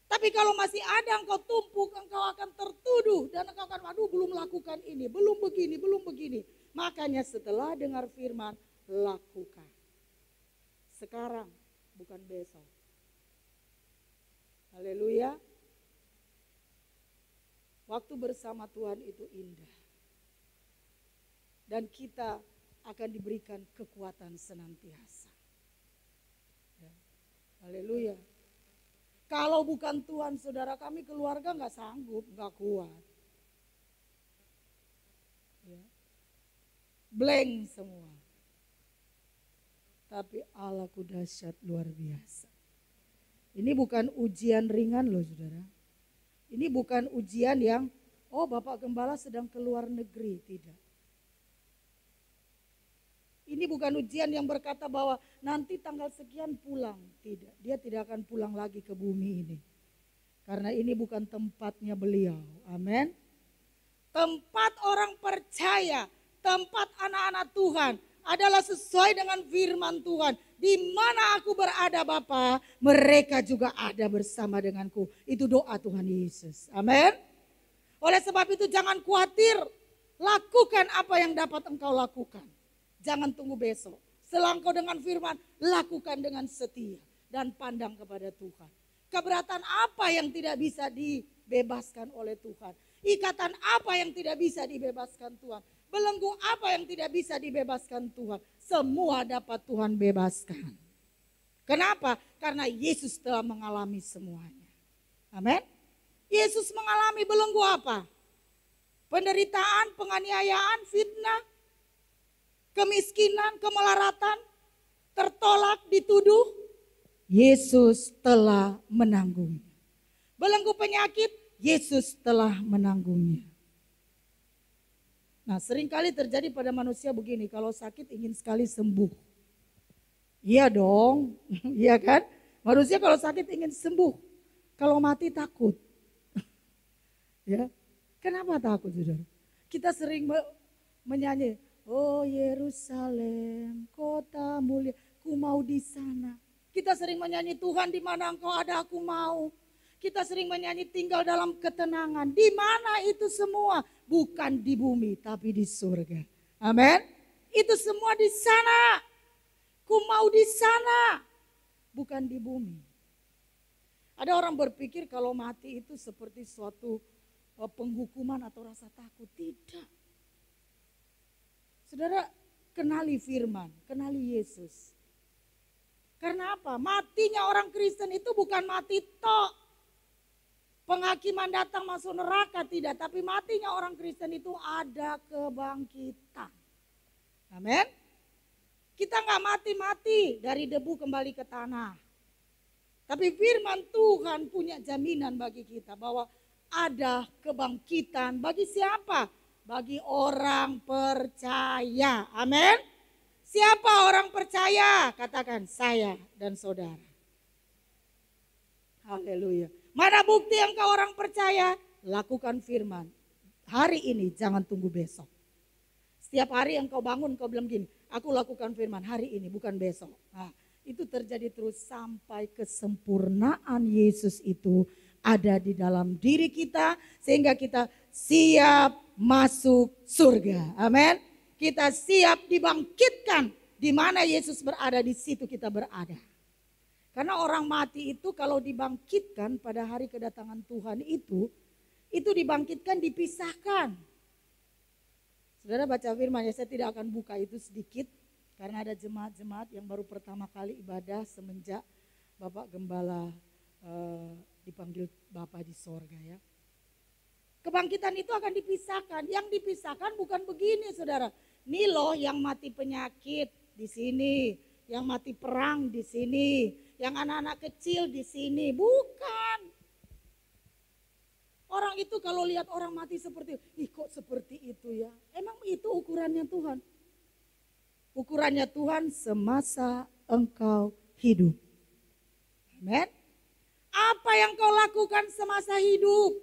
Tapi kalau masih ada engkau tumpuk, engkau akan tertuduh. Dan engkau akan, belum lakukan ini, belum begini. Makanya setelah dengar firman, lakukan. Sekarang, bukan besok. Haleluya. Waktu bersama Tuhan itu indah. Dan kita akan diberikan kekuatan senantiasa. Ya. Haleluya. Kalau bukan Tuhan, saudara kami keluarga nggak sanggup, nggak kuat. Ya. Blank semua. Tapi Allahku dahsyat luar biasa. Ini bukan ujian ringan loh saudara. Ini bukan ujian yang, Bapak Gembala sedang keluar negeri, tidak. Ini bukan ujian yang berkata bahwa nanti tanggal sekian pulang. Tidak, dia tidak akan pulang lagi ke bumi ini. Karena ini bukan tempatnya beliau. Amin. Tempat orang percaya, tempat anak-anak Tuhan adalah sesuai dengan firman Tuhan. Di mana aku berada Bapa, mereka juga ada bersama denganku. Itu doa Tuhan Yesus. Amin. Oleh sebab itu jangan khawatir. Lakukan apa yang dapat engkau lakukan. Jangan tunggu besok. Setelah engkau dengan firman, lakukan dengan setia. Dan pandang kepada Tuhan. Keberatan apa yang tidak bisa dibebaskan oleh Tuhan. Ikatan apa yang tidak bisa dibebaskan Tuhan. Belenggu apa yang tidak bisa dibebaskan Tuhan. Semua dapat Tuhan bebaskan. Kenapa? Karena Yesus telah mengalami semuanya. Amin. Yesus mengalami belenggu apa? Penderitaan, penganiayaan, fitnah, kemiskinan, kemelaratan, tertolak, dituduh. Yesus telah menanggungnya. Belenggu penyakit, Yesus telah menanggungnya. Nah, seringkali terjadi pada manusia begini, kalau sakit ingin sekali sembuh. Iya dong, iya kan? Manusia kalau sakit ingin sembuh, kalau mati takut. Ya, kenapa takut, saudara? Kita sering menyanyi, oh Yerusalem, kota mulia, ku mau di sana. Kita sering menyanyi, Tuhan di mana engkau ada aku mau. Kita sering menyanyi tinggal dalam ketenangan. Di mana itu semua? Bukan di bumi tapi di surga. Amin. Itu semua di sana. Ku mau di sana. Bukan di bumi. Ada orang berpikir kalau mati itu seperti suatu penghukuman atau rasa takut. Tidak. Saudara, kenali firman, kenali Yesus. Karena apa? Matinya orang Kristen itu bukan mati tok. Penghakiman datang masuk neraka tidak, tapi matinya orang Kristen itu ada kebangkitan. Amin. Kita nggak mati-mati dari debu kembali ke tanah. Tapi firman Tuhan punya jaminan bagi kita bahwa ada kebangkitan bagi siapa? Bagi orang percaya. Amin. Siapa orang percaya? Katakan saya dan saudara. Haleluya. Mana bukti engkau orang percaya? Lakukan firman. Hari ini jangan tunggu besok. Setiap hari engkau bangun engkau bilang gini, aku lakukan firman hari ini bukan besok. Nah, itu terjadi terus sampai kesempurnaan Yesus itu ada di dalam diri kita. Sehingga kita siap masuk surga. Amin. Kita siap dibangkitkan. Di mana Yesus berada, di situ kita berada. Karena orang mati itu kalau dibangkitkan pada hari kedatangan Tuhan itu dibangkitkan, dipisahkan. Saudara baca firman ya, saya tidak akan buka itu sedikit. Karena ada jemaat-jemaat yang baru pertama kali ibadah semenjak Bapak Gembala dipanggil Bapak di sorga ya. Kebangkitan itu akan dipisahkan. Yang dipisahkan bukan begini saudara. Nih loh yang mati penyakit di sini. Yang mati perang di sini, yang anak-anak kecil di sini, bukan. Orang itu kalau lihat orang mati seperti itu, ih kok seperti itu ya? Emang itu ukurannya Tuhan? Ukurannya Tuhan semasa engkau hidup. Amin. Apa yang kau lakukan semasa hidup,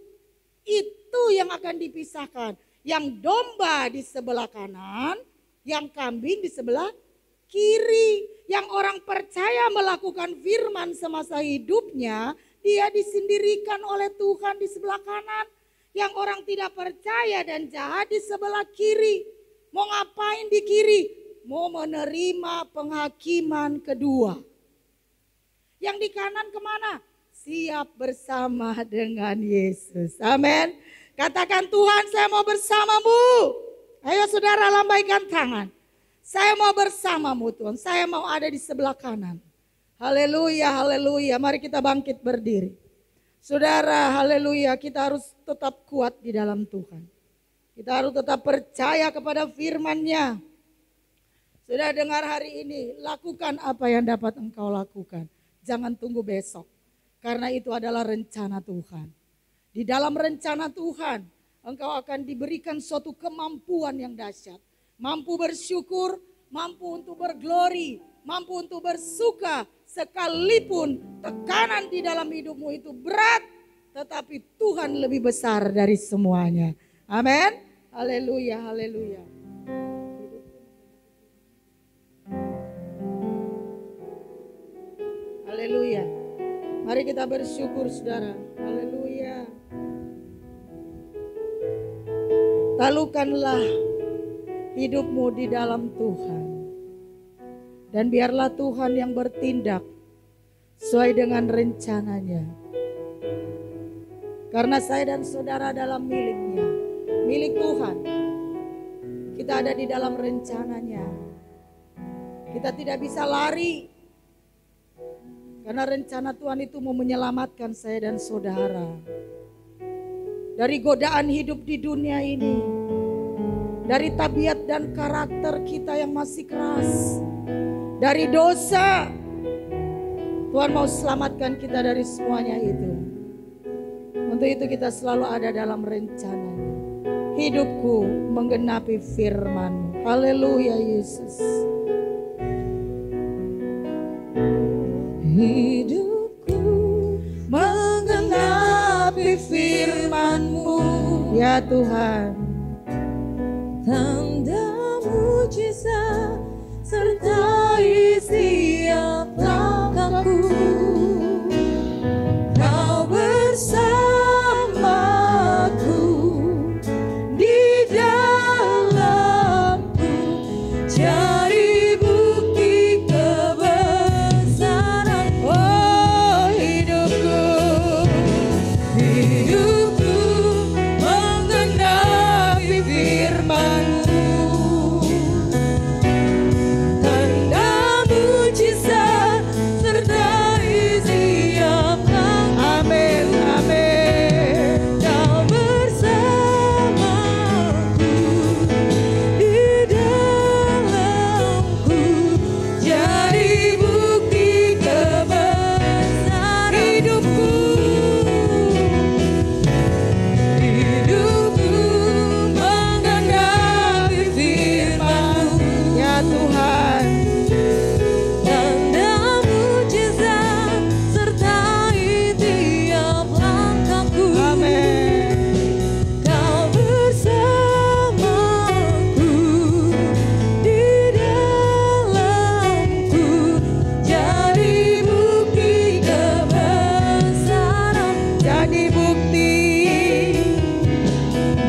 itu yang akan dipisahkan. Yang domba di sebelah kanan, yang kambing di sebelah kiri. Yang orang percaya melakukan firman semasa hidupnya, dia disendirikan oleh Tuhan di sebelah kanan. Yang orang tidak percaya dan jahat di sebelah kiri. Mau ngapain di kiri? Mau menerima penghakiman kedua. Yang di kanan kemana? Siap bersama dengan Yesus. Amin. Katakan, Tuhan saya mau bersamamu. Ayo saudara lambaikan tangan. Saya mau bersamamu Tuhan, saya mau ada di sebelah kanan. Haleluya, haleluya, mari kita bangkit berdiri. Saudara, haleluya, kita harus tetap kuat di dalam Tuhan. Kita harus tetap percaya kepada firman-Nya. Sudah dengar hari ini, lakukan apa yang dapat engkau lakukan. Jangan tunggu besok, karena itu adalah rencana Tuhan. Di dalam rencana Tuhan, engkau akan diberikan suatu kemampuan yang dahsyat. Mampu bersyukur, mampu untuk berglori, mampu untuk bersuka. Sekalipun tekanan di dalam hidupmu itu berat, tetapi Tuhan lebih besar dari semuanya. Amin. Haleluya, haleluya. Haleluya. Mari kita bersyukur saudara. Haleluya. Talukanlah hidupmu di dalam Tuhan. Dan biarlah Tuhan yang bertindak sesuai dengan rencananya. Karena saya dan saudara dalam miliknya, milik Tuhan. Kita ada di dalam rencananya. Kita tidak bisa lari. Karena rencana Tuhan itu mau menyelamatkan saya dan saudara. Dari godaan hidup di dunia ini. Dari tabiat dan karakter kita yang masih keras. Dari dosa. Tuhan mau selamatkan kita dari semuanya itu. Untuk itu kita selalu ada dalam rencananya. Hidupku menggenapi firman-Mu. Haleluya Yesus. Hidupku menggenapi firman-Mu. Ya Tuhan. Tanda mujizat sertai setiap langkahku. Kau bersamaku di dalamku, jadi bukti kebesaran. Oh hidupku menggenapi firman-Mu. Tanda mujizat sertai setiap langkah. Amin, amin. Kau bersamaku di dalamku, jadi bukti kebesaran. Hidupku menggenapi firman-Mu. Ya Tuhan. Tanda mujizat sertai tiap langkahku. Amin. Kau bersamaku di dalamku, jadi bukti kebesaran. Jadi bukti.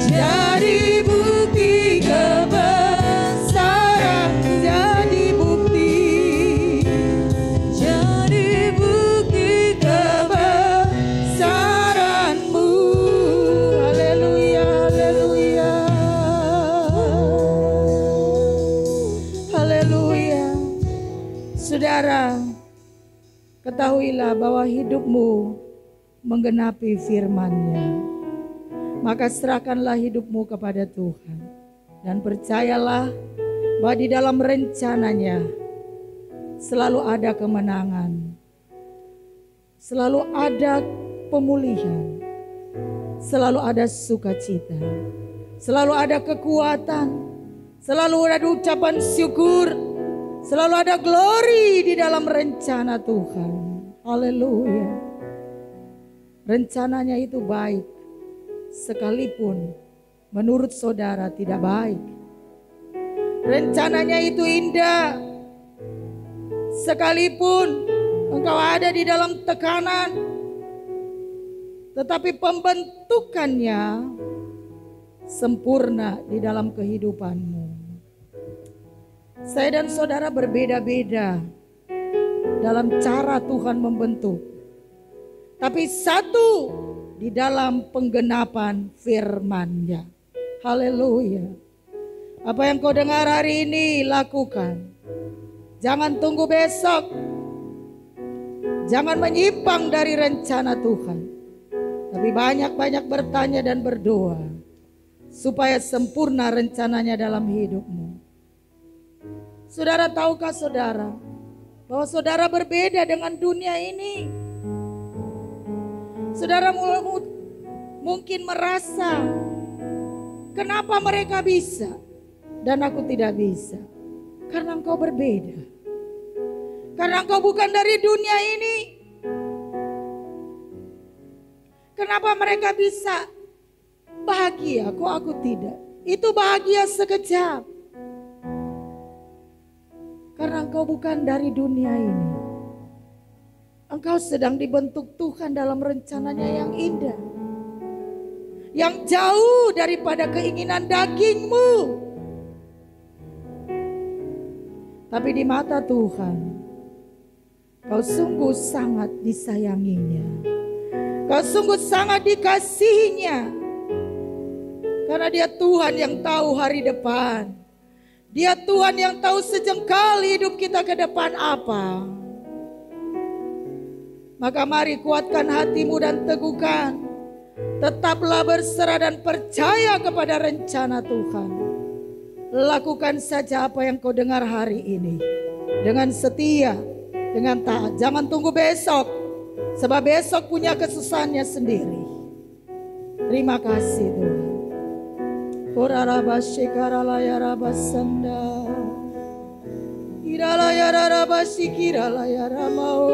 Jadi bukti kebesaran. Jadi bukti. Jadi bukti Kebesaran-Mu. Haleluya, haleluya. Haleluya. Saudara, ketahuilah bahwa hidupmu menggenapi firman-Nya. Maka serahkanlah hidupmu kepada Tuhan. Dan percayalah bahwa di dalam rencananya selalu ada kemenangan. Selalu ada pemulihan. Selalu ada sukacita. Selalu ada kekuatan. Selalu ada ucapan syukur. Selalu ada glory di dalam rencana Tuhan. Haleluya. Rencananya itu baik. Sekalipun menurut saudara tidak baik. Rencananya itu indah. Sekalipun engkau ada di dalam tekanan, tetapi pembentukannya sempurna di dalam kehidupanmu. Saya dan saudara berbeda-beda dalam cara Tuhan membentuk. Tapi satu di dalam penggenapan firman-Nya. Haleluya. Apa yang kau dengar hari ini lakukan. Jangan tunggu besok. Jangan menyimpang dari rencana Tuhan. Tapi banyak-banyak bertanya dan berdoa. Supaya sempurna rencananya dalam hidupmu. Saudara, tahukah saudara bahwa saudara berbeda dengan dunia ini? Saudara mungkin merasa, kenapa mereka bisa dan aku tidak bisa? Karena engkau berbeda. Karena engkau bukan dari dunia ini. Kenapa mereka bisa bahagia, kok aku tidak? Itu bahagia sekejap. Karena engkau bukan dari dunia ini. Engkau sedang dibentuk Tuhan dalam rencananya yang indah, yang jauh daripada keinginan dagingmu. Tapi di mata Tuhan, kau sungguh sangat disayanginya. Kau sungguh sangat dikasihinya. Karena dia Tuhan yang tahu hari depan. Dia Tuhan yang tahu sejengkal hidup kita ke depan apa. Maka mari kuatkan hatimu dan teguhkan. Tetaplah berserah dan percaya kepada rencana Tuhan. Lakukan saja apa yang kau dengar hari ini. Dengan setia, dengan taat. Jangan tunggu besok. Sebab besok punya kesusahannya sendiri. Terima kasih Tuhan. Korarabashikaralayarabasanda. Iralayarabashikiralayarabao.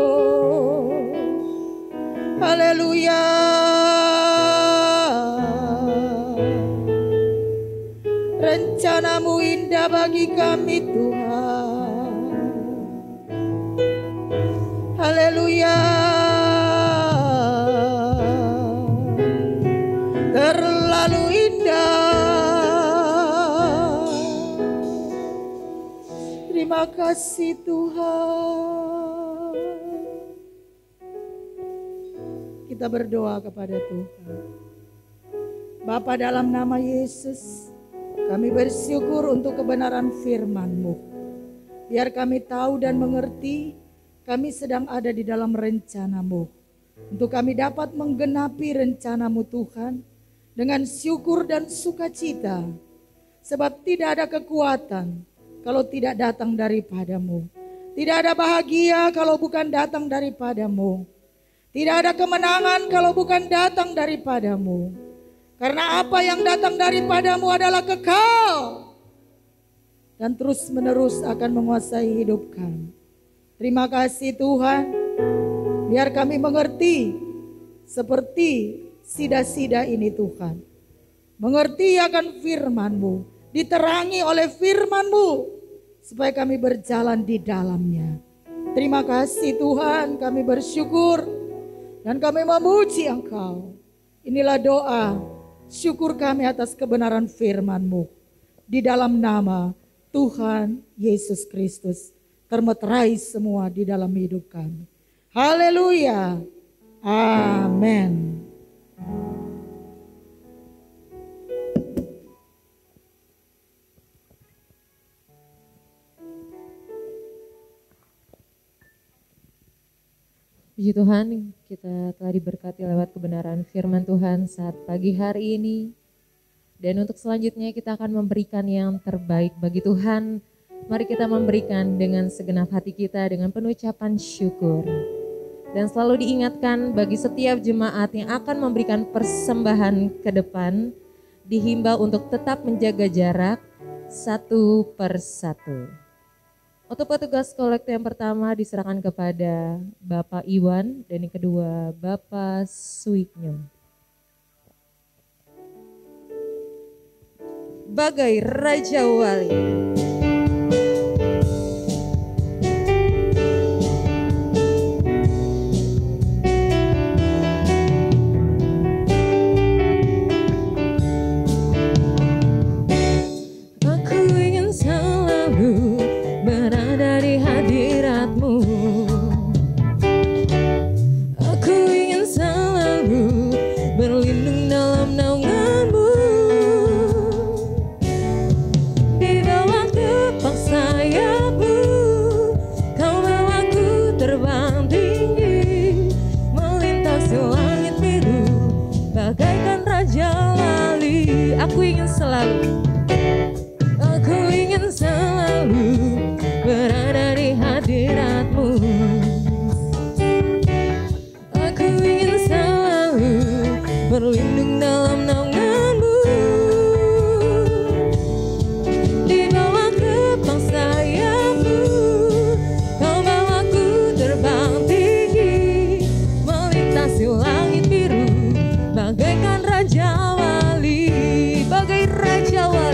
Haleluya. Rencanamu indah bagi kami Tuhan. Haleluya. Terlalu indah. Terima kasih Tuhan. Kita berdoa kepada Tuhan. Bapa, dalam nama Yesus, kami bersyukur untuk kebenaran firman-Mu. Biar kami tahu dan mengerti, kami sedang ada di dalam rencana-Mu. Untuk kami dapat menggenapi rencana-Mu Tuhan, dengan syukur dan sukacita. Sebab tidak ada kekuatan kalau tidak datang daripada-Mu. Tidak ada bahagia kalau bukan datang daripada-Mu. Tidak ada kemenangan kalau bukan datang daripada-Mu. Karena apa yang datang daripada-Mu adalah kekal dan terus menerus akan menguasai hidup kami. Terima kasih Tuhan. Biar kami mengerti seperti sida-sida ini Tuhan. Mengerti akan firman-Mu. Diterangi oleh firman-Mu. Supaya kami berjalan di dalamnya. Terima kasih Tuhan. Kami bersyukur. Dan kami memuji Engkau. Inilah doa. Syukur kami atas kebenaran firman-Mu. Di dalam nama Tuhan Yesus Kristus. Termeterai semua di dalam hidup kami. Haleluya. Amin. Puji Tuhan, kita telah diberkati lewat kebenaran firman Tuhan saat pagi hari ini. Dan untuk selanjutnya kita akan memberikan yang terbaik bagi Tuhan. Mari kita memberikan dengan segenap hati kita dengan penuh ucapan syukur. Dan selalu diingatkan bagi setiap jemaat yang akan memberikan persembahan ke depan, dihimbau untuk tetap menjaga jarak satu per satu. Untuk petugas kolektor yang pertama diserahkan kepada Bapak Iwan dan yang kedua Bapak Suiknyo. Bagai Raja Wali. Berlindung dalam naungan-Mu, di bawah kepang sayap-Mu, Kau bawaku terbang tinggi, melintasi langit biru, bagaikan Raja Wali, bagai Raja Wali.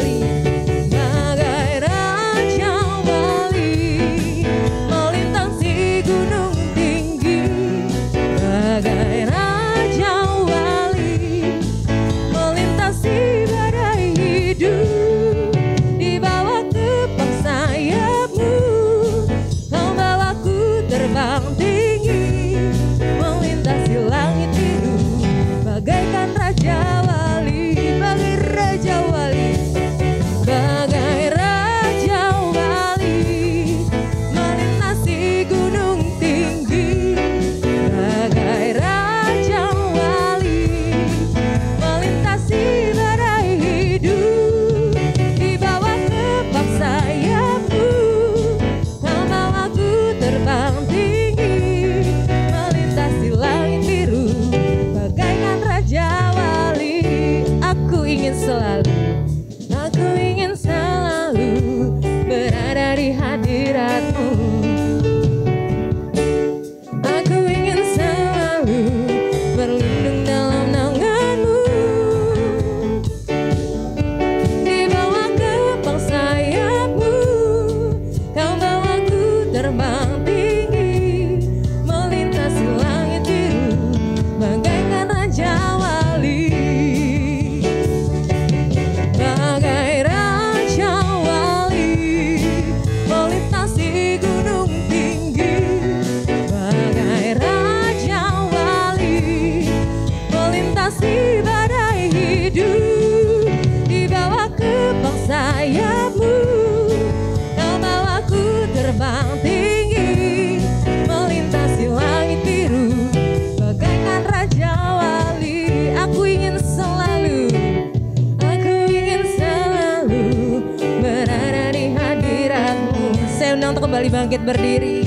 Sina untuk kembali bangkit berdiri.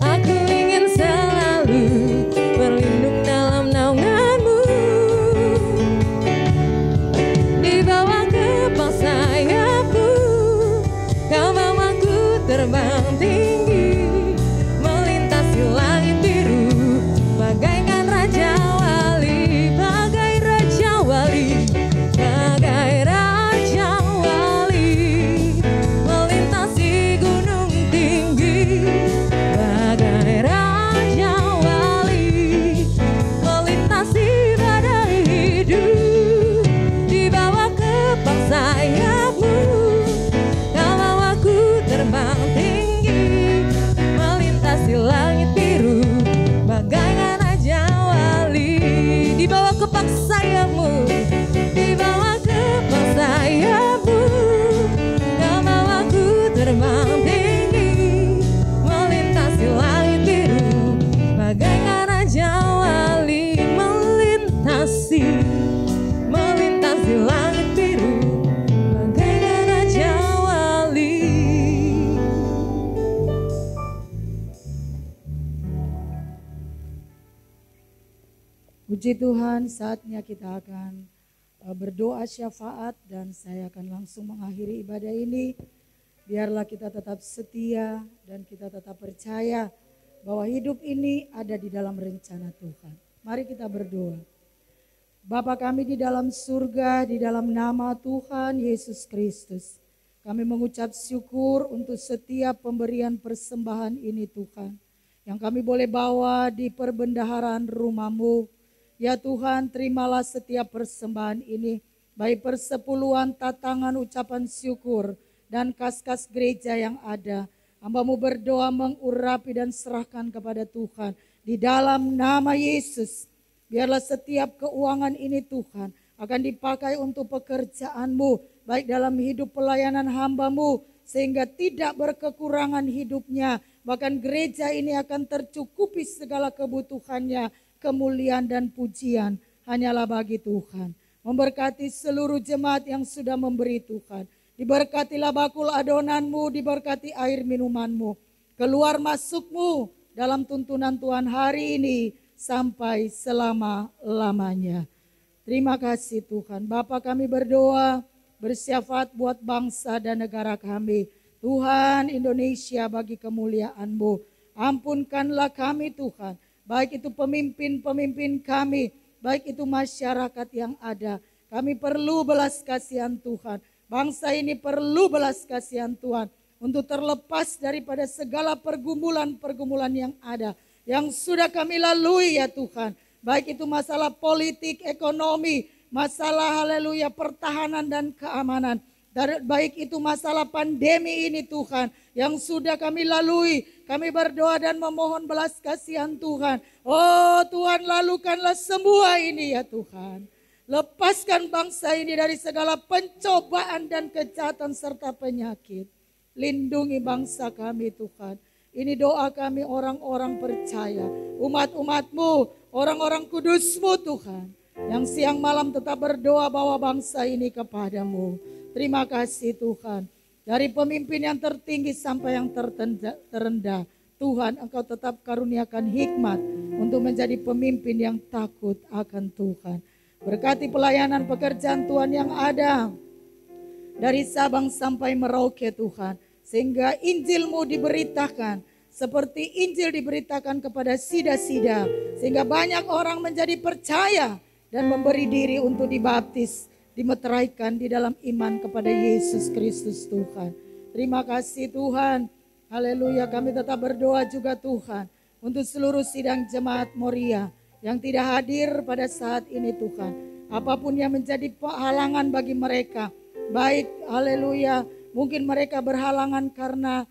Aku ingin selalu berlindung dalam naungan-Mu, di bawah kepal sayap-Mu. Kau bawaku terbang tinggi, melintasi langit biru, bagaikan raja wali, bagai raja wali, bagai raja wali, melintasi gunung tinggi, bagai raja wali, melintasi badai hidup, di bawah kepal sayap-Mu. Kau bawaku terbang tinggi, melintasi langit biru, bagaikan raja wali, di bawah kepal sayap-Mu, di bawah kepal sayap-Mu. Kau bawaku terbang tinggi, melintasi langit biru, bagaikan raja wali, melintasi langit biru, bagaikan raja wali. Puji Tuhan, saatnya kita akan berdoa syafaat dan saya akan langsung mengakhiri ibadah ini. Biarlah kita tetap setia dan kita tetap percaya bahwa hidup ini ada di dalam rencana Tuhan. Mari kita berdoa. Bapa kami di dalam surga, di dalam nama Tuhan Yesus Kristus, kami mengucap syukur untuk setiap pemberian persembahan ini Tuhan, yang kami boleh bawa di perbendaharaan rumah-Mu. Ya Tuhan, terimalah setiap persembahan ini, baik persepuluhan, tatangan, ucapan syukur, dan kas-kas gereja yang ada. Hamba-Mu berdoa mengurapi dan serahkan kepada Tuhan. Di dalam nama Yesus, biarlah setiap keuangan ini Tuhan akan dipakai untuk pekerjaan-Mu, baik dalam hidup pelayanan hamba-Mu, sehingga tidak berkekurangan hidupnya. Bahkan gereja ini akan tercukupi segala kebutuhannya. Kemuliaan dan pujian hanyalah bagi Tuhan. Memberkati seluruh jemaat yang sudah memberi Tuhan. Diberkatilah bakul adonan-Mu, diberkati air minuman-Mu. Keluar masuk-Mu dalam tuntunan Tuhan hari ini sampai selama-lamanya. Terima kasih Tuhan. Bapa kami berdoa, bersyafaat buat bangsa dan negara kami. Tuhan, Indonesia bagi kemuliaan-Mu. Ampunkanlah kami Tuhan. Baik itu pemimpin-pemimpin kami, baik itu masyarakat yang ada. Kami perlu belas kasihan Tuhan. Bangsa ini perlu belas kasihan Tuhan untuk terlepas daripada segala pergumulan-pergumulan yang ada, yang sudah kami lalui ya Tuhan. Baik itu masalah politik, ekonomi, masalah haleluya pertahanan dan keamanan. Baik itu masalah pandemi ini Tuhan yang sudah kami lalui. Kami berdoa dan memohon belas kasihan Tuhan. Oh Tuhan, lalukanlah semua ini ya Tuhan. Lepaskan bangsa ini dari segala pencobaan dan kejahatan serta penyakit. Lindungi bangsa kami Tuhan. Ini doa kami orang-orang percaya. Umat-umat-Mu, orang-orang kudus-Mu Tuhan. Yang siang malam tetap berdoa bawa bangsa ini kepadamu. Terima kasih Tuhan. Dari pemimpin yang tertinggi sampai yang terendah. Tuhan, Engkau tetap karuniakan hikmat untuk menjadi pemimpin yang takut akan Tuhan. Berkati pelayanan pekerjaan Tuhan yang ada. Dari Sabang sampai Merauke Tuhan. Sehingga Injil-Mu diberitakan. Seperti Injil diberitakan kepada sida-sida. Sehingga banyak orang menjadi percaya. Dan memberi diri untuk dibaptis. Dimeteraikan di dalam iman kepada Yesus Kristus Tuhan. Terima kasih Tuhan. Haleluya, kami tetap berdoa juga Tuhan. Untuk seluruh sidang jemaat Moria yang tidak hadir pada saat ini Tuhan. Apapun yang menjadi halangan bagi mereka. Baik, haleluya, mungkin mereka berhalangan karena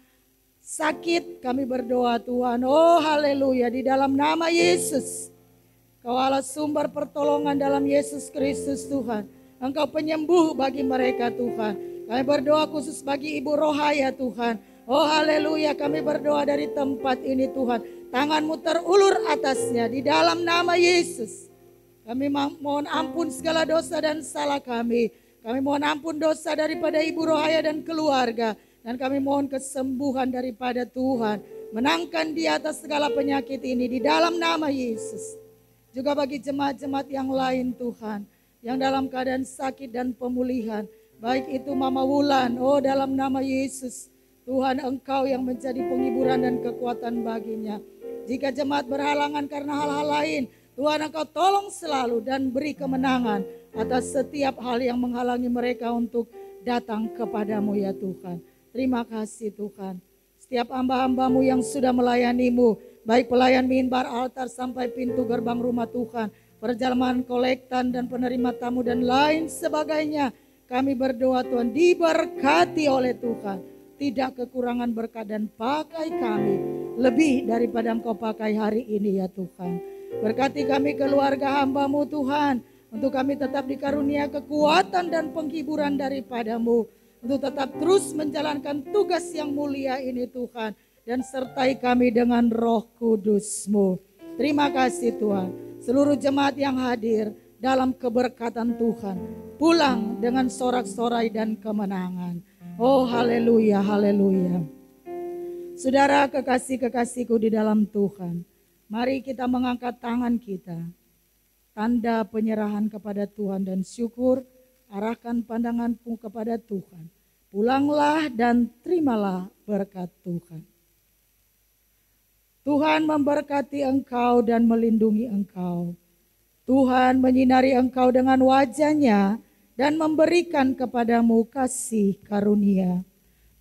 sakit. Kami berdoa Tuhan. Oh haleluya, di dalam nama Yesus. Kau Allah sumber pertolongan dalam Yesus Kristus Tuhan. Engkau penyembuh bagi mereka Tuhan. Kami berdoa khusus bagi Ibu Rohaya Tuhan. Oh haleluya, kami berdoa dari tempat ini Tuhan. Tangan-Mu terulur atasnya di dalam nama Yesus. Kami mohon ampun segala dosa dan salah kami. Kami mohon ampun dosa daripada Ibu Rohaya dan keluarga. Dan kami mohon kesembuhan daripada Tuhan. Menangkan di atas segala penyakit ini di dalam nama Yesus. Juga bagi jemaat-jemaat yang lain Tuhan, yang dalam keadaan sakit dan pemulihan. Baik itu Mama Wulan, oh dalam nama Yesus. Tuhan Engkau yang menjadi penghiburan dan kekuatan baginya. Jika jemaat berhalangan karena hal-hal lain, Tuhan Engkau tolong selalu dan beri kemenangan atas setiap hal yang menghalangi mereka untuk datang kepadamu ya Tuhan. Terima kasih Tuhan. Setiap hamba-hambamu yang sudah melayanimu, baik pelayan mimbar, altar sampai pintu gerbang rumah Tuhan, perjalanan kolektan dan penerima tamu dan lain sebagainya. Kami berdoa Tuhan diberkati oleh Tuhan. Tidak kekurangan berkat dan pakai kami lebih daripada Engkau pakai hari ini ya Tuhan. Berkati kami keluarga hamba-Mu Tuhan. Untuk kami tetap dikarunia kekuatan dan penghiburan daripadamu. Untuk tetap terus menjalankan tugas yang mulia ini Tuhan. Dan sertai kami dengan Roh Kudus-Mu. Terima kasih Tuhan. Seluruh jemaat yang hadir dalam keberkatan Tuhan. Pulang dengan sorak-sorai dan kemenangan. Oh haleluya, haleluya. Saudara kekasih-kekasihku di dalam Tuhan. Mari kita mengangkat tangan kita. Tanda penyerahan kepada Tuhan dan syukur. Arahkan pandanganmu kepada Tuhan. Pulanglah dan terimalah berkat Tuhan. Tuhan memberkati engkau dan melindungi engkau. Tuhan menyinari engkau dengan wajah-Nya dan memberikan kepadamu kasih karunia.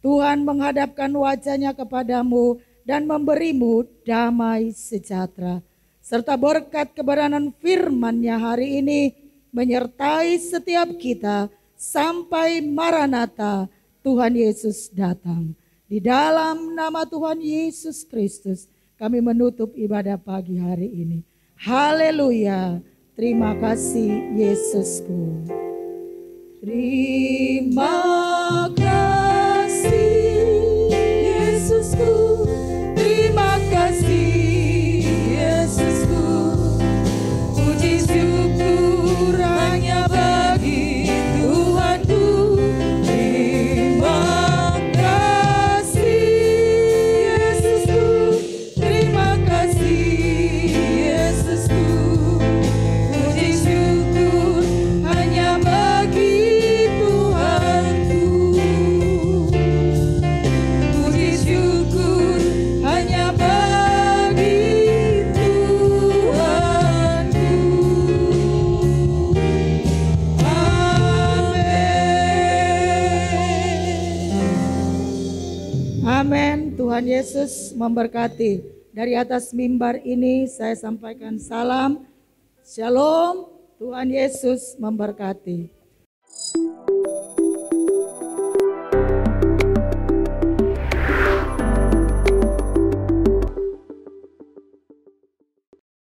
Tuhan menghadapkan wajah-Nya kepadamu dan memberimu damai sejahtera. Serta berkat kebenaran firman-Nya hari ini menyertai setiap kita sampai Maranatha Tuhan Yesus datang. Di dalam nama Tuhan Yesus Kristus kami menutup ibadah pagi hari ini. Haleluya. Terima kasih Yesusku. Terima kasih Yesusku. Terima kasih Yesusku. Puji syukur hanya bagi Tuhanku. Terima kasih Yesusku. Terima kasih Yesusku. Puji syukur hanya bagi Tuhanku. Puji syukur hanya bagi Tuhanku. Amin. Tuhan Yesus memberkati. Dari atas mimbar ini saya sampaikan salam. Shalom. Tuhan Yesus memberkati.